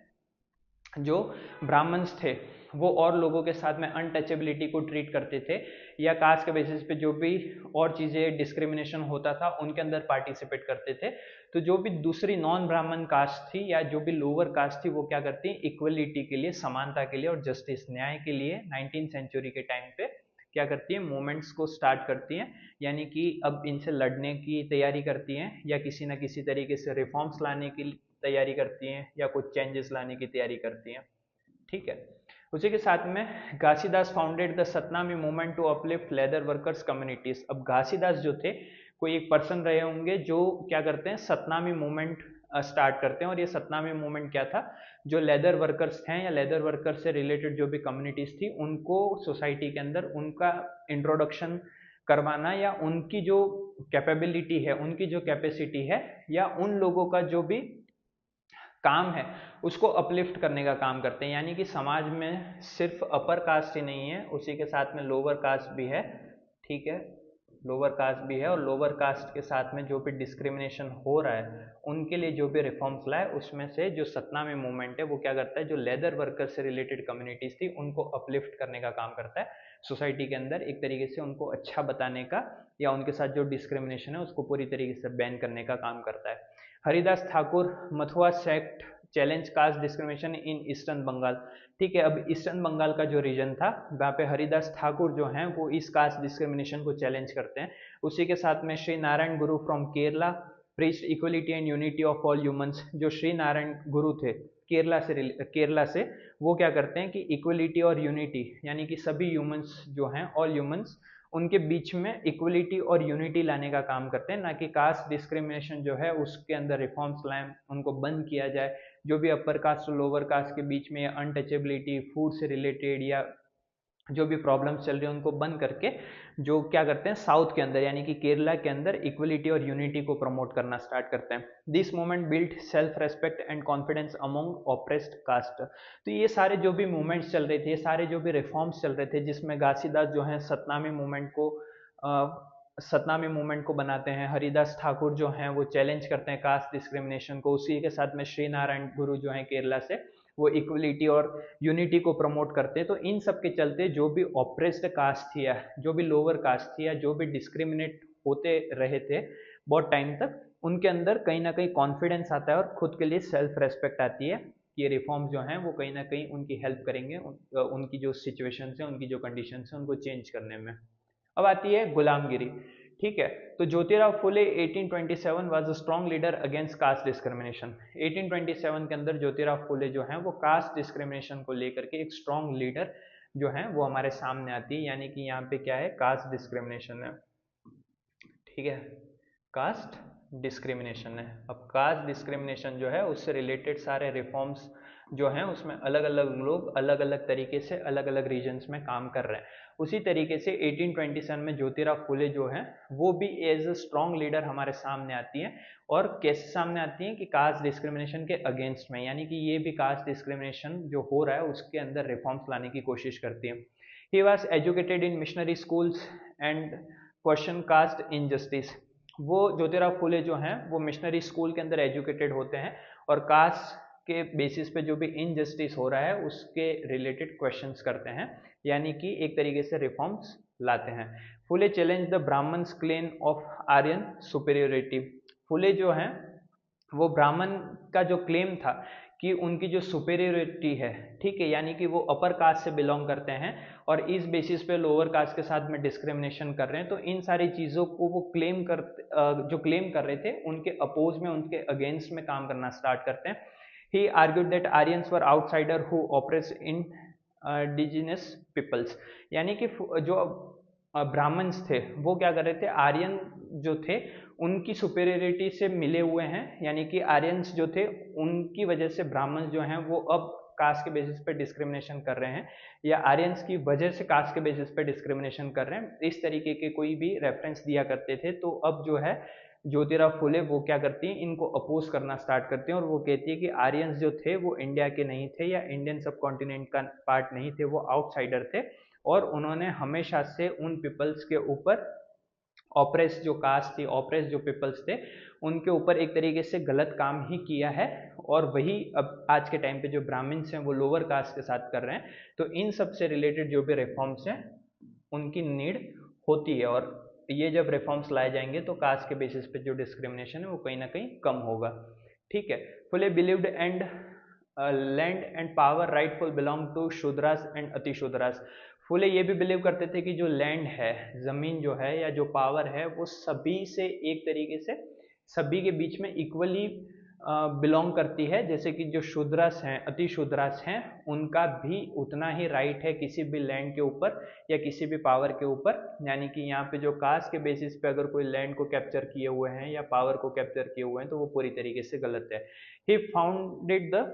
जो ब्राह्मण्स थे वो और लोगों के साथ में अनटचेबिलिटी को ट्रीट करते थे या कास्ट के बेसिस पे जो भी और चीज़ें डिस्क्रिमिनेशन होता था उनके अंदर पार्टिसिपेट करते थे। तो जो भी दूसरी नॉन ब्राह्मण कास्ट थी या जो भी लोअर कास्ट थी वो क्या करती है, इक्वलिटी के लिए, समानता के लिए और जस्टिस, न्याय के लिए 19th सेंचुरी के टाइम पे क्या करती है, मूवमेंट्स को स्टार्ट करती हैं, यानी कि अब इनसे लड़ने की तैयारी करती हैं या किसी न किसी तरीके से रिफॉर्म्स लाने की तैयारी करती हैं या कुछ चेंजेस लाने की तैयारी करती हैं। ठीक है, उसी के साथ में Ghasidas founded the Satnami movement to uplift leather workers communities. अब घासीदास जो थे कोई एक पर्सन रहे होंगे जो क्या करते हैं, सतनामी मूवमेंट स्टार्ट करते हैं। और ये सतनामी मूवमेंट क्या था, जो लेदर वर्कर्स हैं या लेदर वर्कर से रिलेटेड जो भी कम्युनिटीज थी उनको सोसाइटी के अंदर उनका इंट्रोडक्शन करवाना या उनकी जो कैपेबिलिटी है, उनकी जो कैपेसिटी है या उन लोगों का जो भी काम है उसको अपलिफ्ट करने का काम करते हैं। यानी कि समाज में सिर्फ अपर कास्ट ही नहीं है, उसी के साथ में लोअर कास्ट भी है। ठीक है, लोअर कास्ट भी है और लोअर कास्ट के साथ में जो भी डिस्क्रिमिनेशन हो रहा है उनके लिए जो भी रिफॉर्म्स लाए उसमें से जो सतनामी मूवमेंट है वो क्या करता है, जो लेदर वर्कर से रिलेटेड कम्युनिटीज थी उनको अपलिफ्ट करने का काम करता है सोसाइटी के अंदर, एक तरीके से उनको अच्छा बताने का या उनके साथ जो डिस्क्रिमिनेशन है उसको पूरी तरीके से बैन करने का काम करता है। Haridas Thakur Matua sect challenge caste discrimination in eastern Bengal. ठीक है, अब ईस्टर्न बंगाल का जो रीजन था वहाँ पे हरिदास ठाकुर जो हैं वो इस कास्ट डिस्क्रिमिनेशन को चैलेंज करते हैं। उसी के साथ में श्री नारायण गुरु from Kerala preached equality and unity of all humans. जो श्री नारायण गुरु थे केरला से वो क्या करते हैं कि इक्वलिटी और यूनिटी, यानी कि सभी ह्यूमंस जो हैं, ऑल ह्यूमंस, उनके बीच में इक्वलिटी और यूनिटी लाने का काम करते हैं, ना कि कास्ट डिस्क्रिमिनेशन जो है उसके अंदर रिफॉर्म्स लाएं, उनको बंद किया जाए। जो भी अपर कास्ट और लोअर कास्ट के बीच में अनटचेबिलिटी, फूड से रिलेटेड या जो भी प्रॉब्लम्स चल रही है उनको बंद करके जो क्या करते हैं साउथ के अंदर यानी कि केरला के अंदर इक्वलिटी और यूनिटी को प्रमोट करना स्टार्ट करते हैं। This movement build self respect and confidence among oppressed caste. तो ये सारे जो भी मूवमेंट्स चल रहे थे, ये सारे जो भी रिफॉर्म्स चल रहे थे, जिसमें घासीदास जो है सतनामी मूवमेंट को बनाते हैं, हरिदास ठाकुर जो हैं वो चैलेंज करते हैं कास्ट डिस्क्रिमिनेशन को, उसी के साथ में श्री नारायण गुरु जो हैं केरला से वो इक्वलिटी और यूनिटी को प्रमोट करते हैं। तो इन सब के चलते जो भी ऑप्रेस्ड कास्ट थी या जो भी लोअर कास्ट थी या जो भी डिस्क्रिमिनेट होते रहे थे बहुत टाइम तक, उनके अंदर कहीं ना कहीं कॉन्फिडेंस आता है और खुद के लिए सेल्फ रेस्पेक्ट आती है कि ये रिफॉर्म्स जो हैं वो कहीं ना कहीं उनकी हेल्प करेंगे उनकी जो सिचुएशन है, उनकी जो कंडीशन है उनको चेंज करने में। अब आती है गुलामगिरी। ठीक है, तो Jyotirao Phule 1827 was a strong leader against caste discrimination. 1827 के अंदर ज्योतिराव फुले जो हैं वो कास्ट डिस्क्रिमिनेशन को लेकर के एक स्ट्रॉन्ग लीडर जो हैं वो हमारे सामने आती है। यानी कि यहाँ पे क्या है, कास्ट डिस्क्रिमिनेशन है। ठीक है, कास्ट डिस्क्रिमिनेशन है। अब कास्ट डिस्क्रिमिनेशन जो है उससे रिलेटेड सारे रिफॉर्म्स जो हैं उसमें अलग अलग लोग अलग अलग तरीके से अलग अलग रीजन्स में काम कर रहे हैं। उसी तरीके से 1827 में ज्योतिराव फुले जो हैं वो भी एज अ स्ट्रॉन्ग लीडर हमारे सामने आती हैं। और कैसे सामने आती हैं कि कास्ट डिस्क्रिमिनेशन के अगेंस्ट में, यानी कि ये भी कास्ट डिस्क्रिमिनेशन जो हो रहा है उसके अंदर रिफॉर्म्स लाने की कोशिश करती है। He was educated in missionary schools and question caste injustice. वो ज्योतिराव फुले जो हैं वो मिशनरी स्कूल के अंदर एजुकेटेड होते हैं और कास्ट के बेसिस पे जो भी इनजस्टिस हो रहा है उसके रिलेटेड क्वेश्चंस करते हैं, यानी कि एक तरीके से रिफॉर्म्स लाते हैं। Phule challenge the Brahmins claim of Aryan superiority. Phule जो हैं वो ब्राह्मण का जो क्लेम था कि उनकी जो सुपेरियोरिटी है, ठीक है, यानी कि वो अपर कास्ट से बिलोंग करते हैं और इस बेसिस पे लोअर कास्ट के साथ में डिस्क्रिमिनेशन कर रहे हैं। तो इन सारी चीज़ों को वो जो क्लेम कर रहे थे उनके अपोज में, उनके अगेंस्ट में काम करना स्टार्ट करते हैं। He argued that Aryans were outsider who operates in indigenous peoples, यानी कि जो ब्राह्मण्स थे वो क्या कर रहे थे, आर्यन जो थे उनकी सुपेरियरिटी से मिले हुए हैं, यानी कि आर्यंस जो थे उनकी वजह से ब्राह्मण्स जो हैं वो अब कास्ट के बेसिस पे डिस्क्रिमिनेशन कर रहे हैं, या आर्यंस की वजह से कास्ट के बेसिस पे डिस्क्रिमिनेशन कर रहे हैं, इस तरीके के कोई भी रेफरेंस दिया करते थे। तो अब जो है ज्योतिराव फुले वो क्या करती हैं, इनको अपोज करना स्टार्ट करती हैं और वो कहती है कि आर्यंस जो थे वो इंडिया के नहीं थे या इंडियन सब कॉन्टिनेंट का पार्ट नहीं थे, वो आउटसाइडर थे और उन्होंने हमेशा से उन पीपल्स के ऊपर ऑप्रेस जो कास्ट थी, ऑप्रेस जो पीपल्स थे उनके ऊपर एक तरीके से गलत काम ही किया है। और वही अब आज के टाइम पे जो ब्राह्मण्स हैं वो लोअर कास्ट के साथ कर रहे हैं। तो इन सब से रिलेटेड जो भी रिफॉर्म्स हैं उनकी नीड होती है, और ये जब रिफॉर्म्स लाए जाएंगे तो कास्ट के बेसिस पे जो डिस्क्रिमिनेशन है वो कहीं ना कहीं कम होगा। ठीक है। Phule believed and land and power rightful belong to Shudras and Atishudras. Phule ये भी बिलीव करते थे कि जो लैंड है, जमीन जो है या जो पावर है वो सभी से एक तरीके से सभी के बीच में इक्वली बिलोंग करती है, जैसे कि जो शूद्रास हैं, अतिशूद्रास हैं, उनका भी उतना ही राइट है किसी भी लैंड के ऊपर या किसी भी पावर के ऊपर। यानी कि यहाँ पे जो कास्ट के बेसिस पे अगर कोई लैंड को कैप्चर किए हुए हैं या पावर को कैप्चर किए हुए हैं तो वो पूरी तरीके से गलत है। ही founded the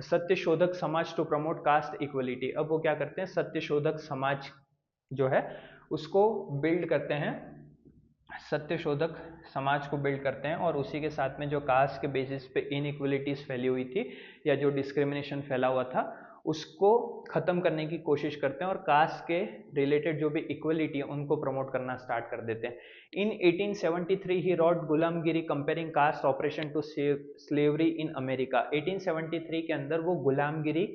Satyashodhak Samaj to promote cast equality. अब वो क्या करते हैं, सत्यशोधक समाज जो है उसको बिल्ड करते हैं, सत्यशोधक समाज को बिल्ड करते हैं और उसी के साथ में जो कास्ट के बेसिस पे इनइक्वलिटीज फैली हुई थी या जो डिस्क्रिमिनेशन फैला हुआ था उसको खत्म करने की कोशिश करते हैं और कास्ट के रिलेटेड जो भी इक्वलिटी है उनको प्रमोट करना स्टार्ट कर देते हैं। In 1873 he wrote Gulamgiri comparing caste oppression to slavery in America. 1873 के अंदर वो गुलामगिरी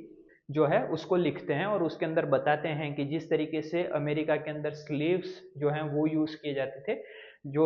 जो है उसको लिखते हैं और उसके अंदर बताते हैं कि जिस तरीके से अमेरिका के अंदर स्लेव्स जो हैं वो यूज किए जाते थे, जो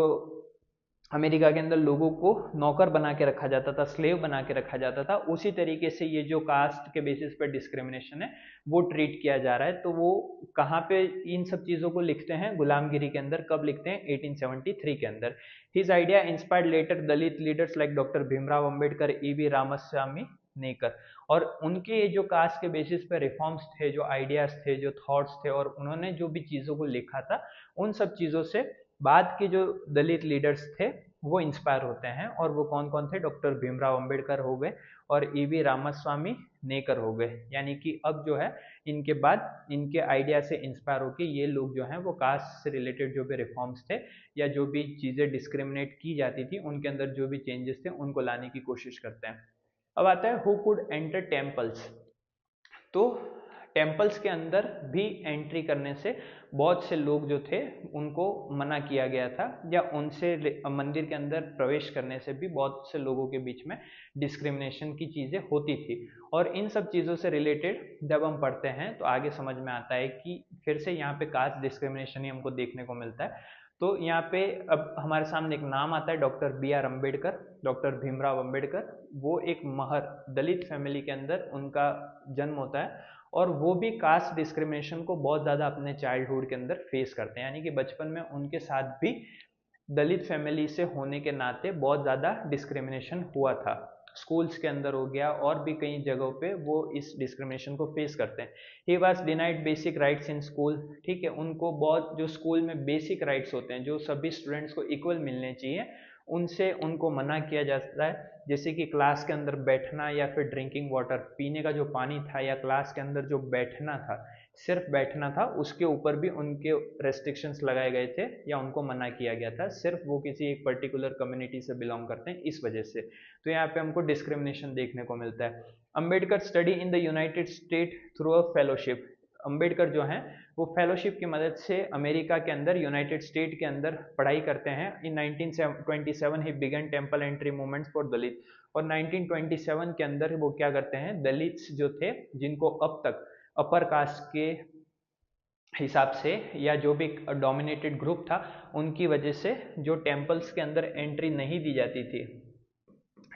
अमेरिका के अंदर लोगों को नौकर बना के रखा जाता था, स्लेव बना के रखा जाता था, उसी तरीके से ये जो कास्ट के बेसिस पर डिस्क्रिमिनेशन है वो ट्रीट किया जा रहा है। तो वो कहाँ पे इन सब चीज़ों को लिखते हैं, गुलामगिरी के अंदर। कब लिखते हैं, 1873 के अंदर। His idea inspired later Dalit leaders like doctor Bhimrao Ambedkar, E V Ramaswamy Naicker. और उनके जो कास्ट के बेसिस पे रिफॉर्म्स थे, जो आइडियाज थे, जो थॉट्स थे और उन्होंने जो भी चीज़ों को लिखा था उन सब चीज़ों से बाद के जो दलित लीडर्स थे वो इंस्पायर होते हैं। और वो कौन कौन थे, डॉक्टर भीमराव अंबेडकर हो गए और ईवी रामास्वामी नेकर हो गए। यानी कि अब जो है इनके बाद इनके आइडिया से इंस्पायर होकर ये लोग जो हैं वो कास्ट से रिलेटेड जो भी रिफॉर्म्स थे या जो भी चीज़ें डिस्क्रिमिनेट की जाती थी उनके अंदर जो भी चेंजेस थे उनको लाने की कोशिश करते हैं। अब आता है हु कुड एंटर टेम्पल्स। तो टेम्पल्स के अंदर भी एंट्री करने से बहुत से लोग जो थे उनको मना किया गया था, या उनसे मंदिर के अंदर प्रवेश करने से भी बहुत से लोगों के बीच में डिस्क्रिमिनेशन की चीज़ें होती थी। और इन सब चीज़ों से रिलेटेड जब हम पढ़ते हैं तो आगे समझ में आता है कि फिर से यहाँ पे कास्ट डिस्क्रिमिनेशन ही हमको देखने को मिलता है। तो यहाँ पे अब हमारे सामने एक नाम आता है, doctor BR Ambedkar, doctor Bhimrao Ambedkar. वो एक महर दलित फैमिली के अंदर उनका जन्म होता है और वो भी कास्ट डिस्क्रिमिनेशन को बहुत ज़्यादा अपने चाइल्डहुड के अंदर फेस करते हैं। यानी कि बचपन में उनके साथ भी दलित फैमिली से होने के नाते बहुत ज़्यादा डिस्क्रिमिनेशन हुआ था, स्कूल्स के अंदर हो गया और भी कई जगहों पे वो इस डिस्क्रिमिनेशन को फेस करते हैं। He was denied basic rights in school. ठीक है, उनको बहुत जो स्कूल में बेसिक राइट्स होते हैं जो सभी स्टूडेंट्स को इक्वल मिलने चाहिए उनसे उनको मना किया जाता है। जैसे कि क्लास के अंदर बैठना या फिर ड्रिंकिंग वाटर, पीने का जो पानी था या क्लास के अंदर जो बैठना था, सिर्फ बैठना था, उसके ऊपर भी उनके रेस्ट्रिक्शंस लगाए गए थे या उनको मना किया गया था, सिर्फ वो किसी एक पर्टिकुलर कम्युनिटी से बिलोंग करते हैं इस वजह से। तो यहाँ पे हमको डिस्क्रिमिनेशन देखने को मिलता है। Ambedkar study in the United state through a fellowship. Ambedkar जो हैं वो फेलोशिप की मदद से अमेरिका के अंदर यूनाइटेड स्टेट के अंदर पढ़ाई करते हैं। In 1927 he began temple entry movements for Dalit. और 1927 के अंदर वो क्या करते हैं, दलित्स जो थे जिनको अब तक अपर कास्ट के हिसाब से या जो भी डोमिनेटेड ग्रुप था उनकी वजह से जो टेम्पल्स के अंदर एंट्री नहीं दी जाती थी,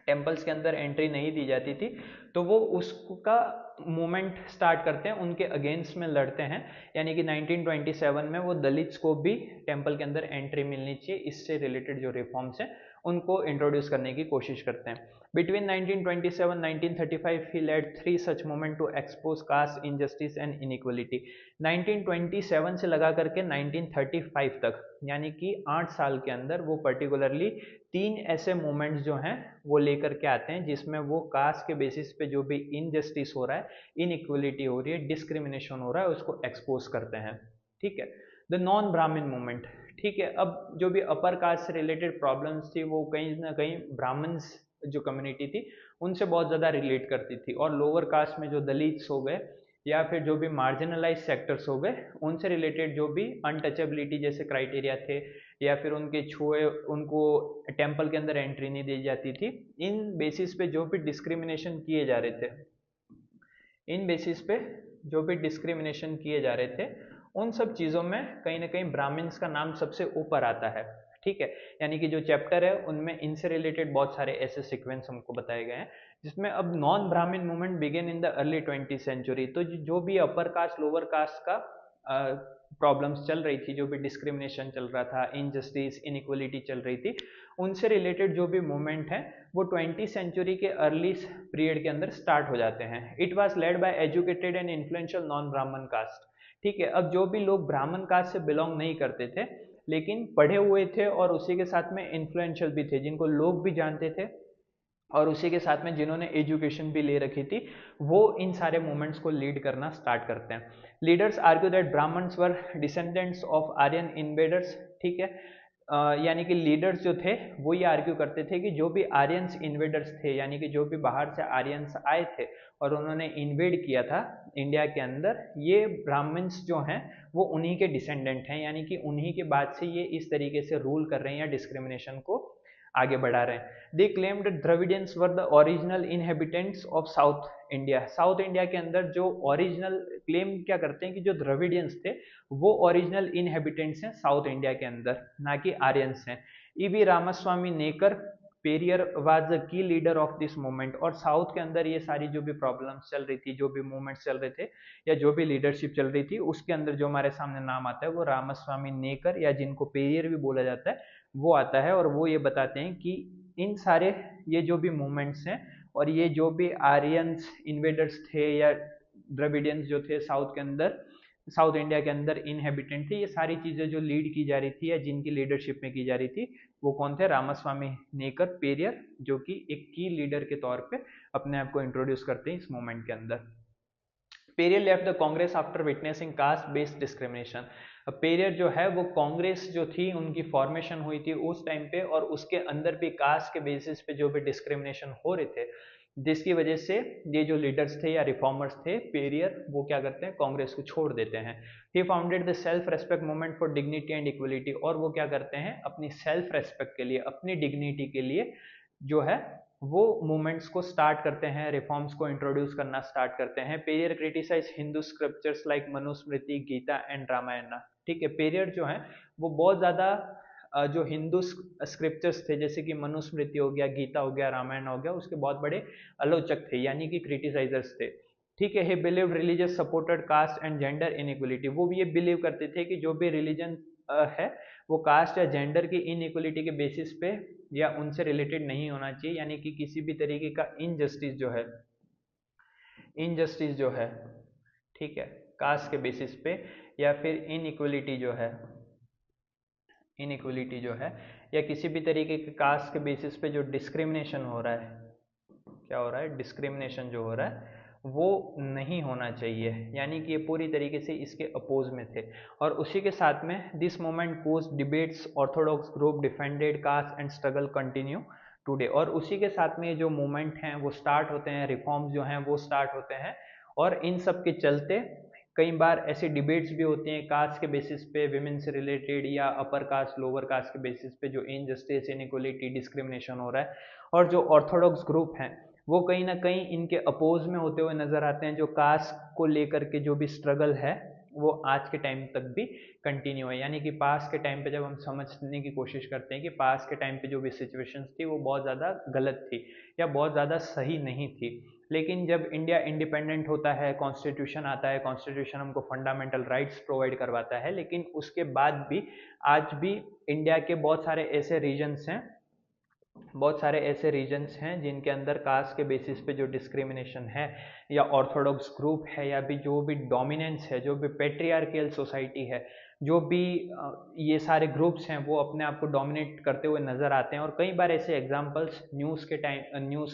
टेम्पल्स के अंदर एंट्री नहीं दी जाती थी, तो वो उसका मूवमेंट स्टार्ट करते हैं, उनके अगेंस्ट में लड़ते हैं। यानी कि 1927 में वो दलित्स को भी टेम्पल के अंदर एंट्री मिलनी चाहिए, इससे रिलेटेड जो रिफॉर्म्स हैं उनको इंट्रोड्यूस करने की कोशिश करते हैं। Between 1927-1935 he led 3 such movement to expose caste injustice and inequality. 1927 से लगा करके 1935 तक, यानी कि 8 साल के अंदर वो पर्टिकुलरली 3 ऐसे मूवमेंट्स जो हैं वो लेकर के आते हैं जिसमें वो कास्ट के बेसिस पे जो भी इनजस्टिस हो रहा है, इनइक्वलिटी हो रही है, डिस्क्रिमिनेशन हो रहा है, उसको एक्सपोज करते हैं। ठीक है। द नॉन ब्राह्मण मूवमेंट, ठीक है, अब जो भी अपर कास्ट से रिलेटेड प्रॉब्लम्स थी वो कहीं ना कहीं ब्राह्मण्स जो कम्युनिटी थी उनसे बहुत ज़्यादा रिलेट करती थी, और लोअर कास्ट में जो दलित्स हो गए या फिर जो भी मार्जिनलाइज सेक्टर्स हो गए उनसे रिलेटेड जो भी अनटचेबिलिटी जैसे क्राइटेरिया थे, या फिर उनके छुए उनको टेम्पल के अंदर एंट्री नहीं दी जाती थी, इन बेसिस पे जो भी डिस्क्रिमिनेशन किए जा रहे थे, इन बेसिस पे जो भी डिस्क्रिमिनेशन किए जा रहे थे उन सब चीज़ों में कहीं ना कहीं ब्राह्मण्स का नाम सबसे ऊपर आता है। ठीक है, यानी कि जो चैप्टर है उनमें इनसे रिलेटेड बहुत सारे ऐसे सीक्वेंस हमको बताए गए हैं जिसमें अब non Brahmin movement began in the early 20th century. तो जो भी अपर कास्ट लोअर कास्ट का प्रॉब्लम्स चल रही थी, जो भी डिस्क्रिमिनेशन चल रहा था, इनजस्टिस इनइक्वलिटी चल रही थी, उनसे रिलेटेड जो भी मूवमेंट है वो 20th सेंचुरी के अर्ली पीरियड के अंदर स्टार्ट हो जाते हैं। It was led by educated and influential non Brahmin cast. ठीक है, अब जो भी लोग ब्राह्मण कास्ट से बिलोंग नहीं करते थे लेकिन पढ़े हुए थे और उसी के साथ में इन्फ्लुएंशियल भी थे, जिनको लोग भी जानते थे और उसी के साथ में जिन्होंने एजुकेशन भी ले रखी थी, वो इन सारे मूवमेंट्स को लीड करना स्टार्ट करते हैं। Leaders argue that Brahmins were descendants of Aryan invaders. ठीक है, यानी कि लीडर्स जो थे वो ये आर्ग्यू करते थे कि जो भी आर्यंस इन्वेडर्स थे, यानी कि जो भी बाहर से आर्यंस आए थे और उन्होंने इन्वेड किया था इंडिया के अंदर, ये ब्राह्मण्स जो हैं वो उन्हीं के डिसेंडेंट हैं, यानी कि उन्हीं के बाद से ये इस तरीके से रूल कर रहे हैं या डिस्क्रिमिनेशन को आगे बढ़ा रहे हैं। दे claimed Dravidians were the original inhabitants of south India. South India के अंदर जो ओरिजिनल क्लेम क्या करते हैं कि जो द्रविडियंस थे वो ओरिजिनल इनहेबिटेंट्स हैं साउथ इंडिया के अंदर, ना कि आर्यंस हैं। E V Ramaswamy Naicker Periyar was the key leader of this movement. और साउथ के अंदर ये सारी जो भी प्रॉब्लम्स चल रही थी, जो भी मूवमेंट्स चल रहे थे या जो भी लीडरशिप चल रही थी, उसके अंदर जो हमारे सामने नाम आता है वो रामास्वामी नेकर या जिनको पेरियर भी बोला जाता है वो आता है। और वो ये बताते हैं कि इन सारे ये जो भी मूवमेंट्स हैं और ये जो भी आर्यंस इन्वेडर्स थे या द्रविडियंस जो थे साउथ के अंदर, साउथ इंडिया के अंदर इनहेबिटेंट थे, ये सारी चीज़ें जो लीड की जा रही थी या जिनकी लीडरशिप में की जा रही थी वो कौन थे? रामास्वामी नेकर पेरियर, जो कि एक की लीडर के तौर पे अपने आप को इंट्रोड्यूस करते हैं इस मूवमेंट के अंदर। Periyar left the Congress after witnessing caste based discrimination. Periyar जो है वो कांग्रेस जो थी उनकी फॉर्मेशन हुई थी उस टाइम पे, और उसके अंदर भी कास्ट के बेसिस पे जो भी डिस्क्रिमिनेशन हो रहे थे जिसकी वजह से ये जो लीडर्स थे या रिफॉर्मर्स थे पेरियर, वो क्या करते हैं? कांग्रेस को छोड़ देते हैं। He founded the self respect movement for dignity and equality. और वो क्या करते हैं? अपनी सेल्फ रेस्पेक्ट के लिए, अपनी डिग्निटी के लिए जो है वो मूवमेंट्स को स्टार्ट करते हैं, रिफॉर्म्स को इंट्रोड्यूस करना स्टार्ट करते हैं। Periyar criticise Hindu scriptures like Manusmriti, Gita and Ramayana. ठीक है, पेरियर जो है वो बहुत ज़्यादा जो हिंदू स्क्रिप्चर्स थे जैसे कि मनुस्मृति हो गया, गीता हो गया, रामायण हो गया, उसके बहुत बड़े आलोचक थे, यानी कि क्रिटिसाइजर्स थे। ठीक है, he believed religious supported caste and gender inequality। वो भी ये बिलीव करते थे कि जो भी रिलीजन है वो कास्ट या जेंडर की इनइक्वलिटी के बेसिस पे या उनसे रिलेटेड नहीं होना चाहिए, यानी कि किसी भी तरीके का इनजस्टिस जो है, इनजस्टिस जो है, ठीक है, कास्ट के बेसिस पे या फिर इनइक्वलिटी जो है, इनइक्वलिटी जो है या किसी भी तरीके के कास्ट के बेसिस पे जो डिस्क्रिमिनेशन हो रहा है, क्या हो रहा है? डिस्क्रिमिनेशन जो हो रहा है वो नहीं होना चाहिए, यानी कि ये पूरी तरीके से इसके अपोज में थे। और उसी के साथ में this movement cause debates, orthodox group defended caste and struggle continue today. और उसी के साथ में जो मूवमेंट हैं वो स्टार्ट होते हैं, रिफॉर्म्स जो हैं वो स्टार्ट होते हैं, और इन सब के चलते कई बार ऐसे डिबेट्स भी होती हैं कास्ट के बेसिस पे, विमेन से रिलेटेड या अपर कास्ट लोअर कास्ट के बेसिस पे जो इनजस्टिस इनइक्वलिटी डिस्क्रिमिनेशन हो रहा है। और जो ऑर्थोडॉक्स ग्रुप हैं वो कहीं ना कहीं इनके अपोज में होते हुए नजर आते हैं। जो कास्ट को लेकर के जो भी स्ट्रगल है वो आज के टाइम तक भी कंटिन्यू है, यानी कि पास के टाइम पे जब हम समझने की कोशिश करते हैं कि पास के टाइम पे जो भी सिचुएशंस थी वो बहुत ज़्यादा गलत थी या बहुत ज़्यादा सही नहीं थी, लेकिन जब इंडिया इंडिपेंडेंट होता है, कॉन्स्टिट्यूशन आता है, कॉन्स्टिट्यूशन हमको फंडामेंटल राइट्स प्रोवाइड करवाता है, लेकिन उसके बाद भी आज भी इंडिया के बहुत सारे ऐसे रीजन्स हैं बहुत सारे ऐसे रीजन्स हैं जिनके अंदर कास्ट के बेसिस पे जो डिस्क्रिमिनेशन है, या ऑर्थोडॉक्स ग्रुप है, या भी जो भी डोमिनेंस है, जो भी पेट्रियार्कियल सोसाइटी है, जो भी ये सारे ग्रुप्स हैं वो अपने आप को डोमिनेट करते हुए नज़र आते हैं। और कई बार ऐसे एग्जांपल्स न्यूज़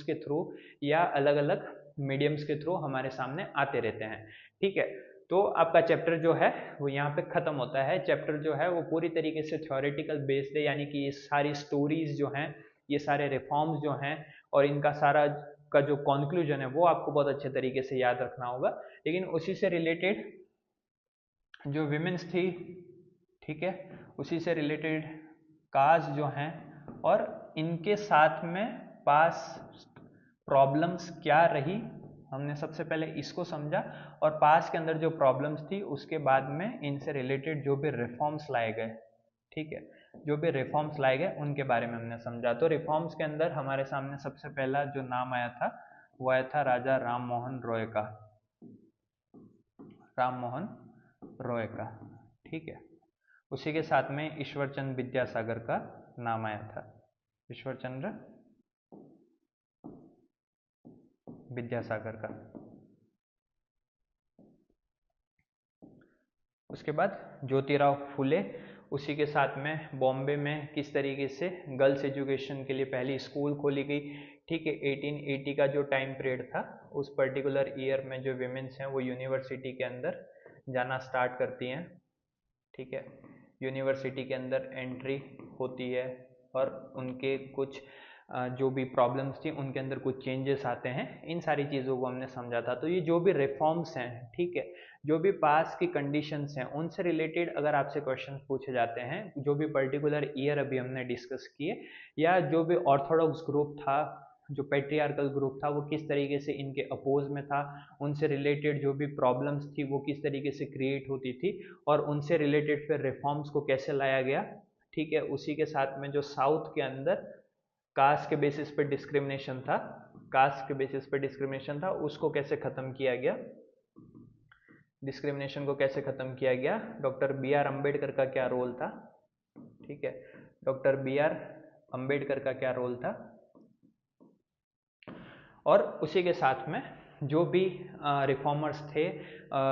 के थ्रू या अलग अलग मीडियम्स के थ्रू हमारे सामने आते रहते हैं। ठीक है, तो आपका चैप्टर जो है वो यहाँ पे ख़त्म होता है। चैप्टर जो है वो पूरी तरीके से थ्योरेटिकल बेस्ड है, यानी कि ये सारी स्टोरीज जो हैं, ये सारे रिफॉर्म्स जो हैं और इनका सारा का जो कंक्लूजन है वो आपको बहुत अच्छे तरीके से याद रखना होगा। लेकिन उसी से रिलेटेड जो विमेंस थी, ठीक है, उसी से रिलेटेड काज जो हैं और इनके साथ में पास प्रॉब्लम्स क्या रही, हमने सबसे पहले इसको समझा। और पास के अंदर जो प्रॉब्लम्स थी उसके बाद में इनसे रिलेटेड जो भी रिफॉर्म्स लाए गए, ठीक है, जो भी रिफॉर्म्स लाए गए उनके बारे में हमने समझा। तो रिफॉर्म्स के अंदर हमारे सामने सबसे पहला जो नाम आया था वो आया था राजा राम मोहन रॉय का, राम मोहन रॉय का, ठीक है। उसी के साथ में ईश्वर चंद्र विद्यासागर का नाम आया था, ईश्वर चंद्र विद्यासागर का। उसके बाद ज्योतिराव फुले, उसी के साथ में बॉम्बे में किस तरीके से गर्ल्स एजुकेशन के लिए पहली स्कूल खोली गई, ठीक है। 1880 का जो टाइम पीरियड था, उस पर्टिकुलर ईयर में जो विमेंस हैं वो यूनिवर्सिटी के अंदर जाना स्टार्ट करती हैं, ठीक है। यूनिवर्सिटी के अंदर एंट्री होती है और उनके कुछ जो भी प्रॉब्लम्स थी उनके अंदर कुछ चेंजेस आते हैं। इन सारी चीज़ों को हमने समझा था। तो ये जो भी रिफॉर्म्स हैं, ठीक है, जो भी पास की कंडीशंस हैं उनसे रिलेटेड अगर आपसे क्वेश्चन पूछे जाते हैं, जो भी पर्टिकुलर ईयर अभी हमने डिस्कस किए, या जो भी ऑर्थोडॉक्स ग्रुप था, जो पेट्रियार्कल ग्रुप था वो किस तरीके से इनके अपोज में था, उनसे रिलेटेड जो भी प्रॉब्लम्स थी वो किस तरीके से क्रिएट होती थी, और उनसे रिलेटेड फिर रिफॉर्म्स को कैसे लाया गया, ठीक है। उसी के साथ में जो साउथ के अंदर कास्ट के बेसिस पे डिस्क्रिमिनेशन था, कास्ट के बेसिस पे डिस्क्रिमिनेशन था, उसको कैसे खत्म किया गया, डिस्क्रिमिनेशन को कैसे खत्म किया गया, डॉक्टर बी आर अम्बेडकर का क्या रोल था, ठीक है, डॉक्टर बी आर अम्बेडकर का क्या रोल था। और उसी के साथ में जो भी रिफॉर्मर्स थे,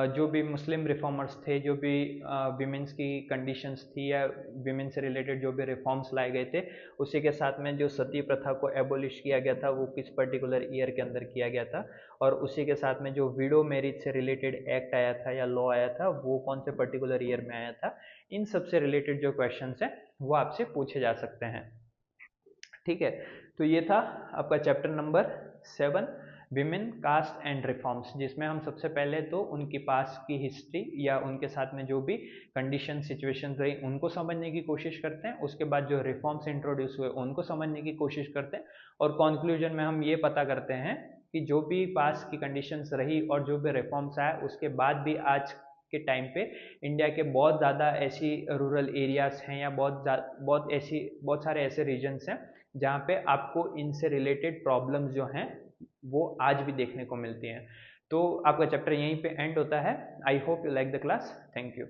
जो भी मुस्लिम रिफॉर्मर्स थे, जो भी विमेंस की कंडीशंस थी या विमेन से रिलेटेड जो भी रिफॉर्म्स लाए गए थे, उसी के साथ में जो सती प्रथा को एबोलिश किया गया था वो किस पर्टिकुलर ईयर के अंदर किया गया था, और उसी के साथ में जो विडो मैरिज से रिलेटेड एक्ट आया था या लॉ आया था वो कौन से पर्टिकुलर ईयर में आया था। इन सब से रिलेटेड जो क्वेश्चन हैं वो आपसे पूछे जा सकते हैं, ठीक है। तो ये था आपका chapter number 7, women, caste and reforms, जिसमें हम सबसे पहले तो उनकी पास की हिस्ट्री या उनके साथ में जो भी कंडीशन सिचुएशन रही उनको समझने की कोशिश करते हैं। उसके बाद जो रिफॉर्म्स इंट्रोड्यूस हुए उनको समझने की कोशिश करते हैं, और कंक्लूजन में हम ये पता करते हैं कि जो भी पास की कंडीशंस रही और जो भी रिफॉर्म्स आया उसके बाद भी आज के टाइम पे इंडिया के बहुत ज़्यादा ऐसी रूरल एरियाज हैं या बहुत सारे ऐसे रीजन्स हैं जहाँ पे आपको इनसे रिलेटेड प्रॉब्लम्स जो हैं वो आज भी देखने को मिलती हैं। तो आपका चैप्टर यहीं पे एंड होता है। I hope you like the class. Thank you.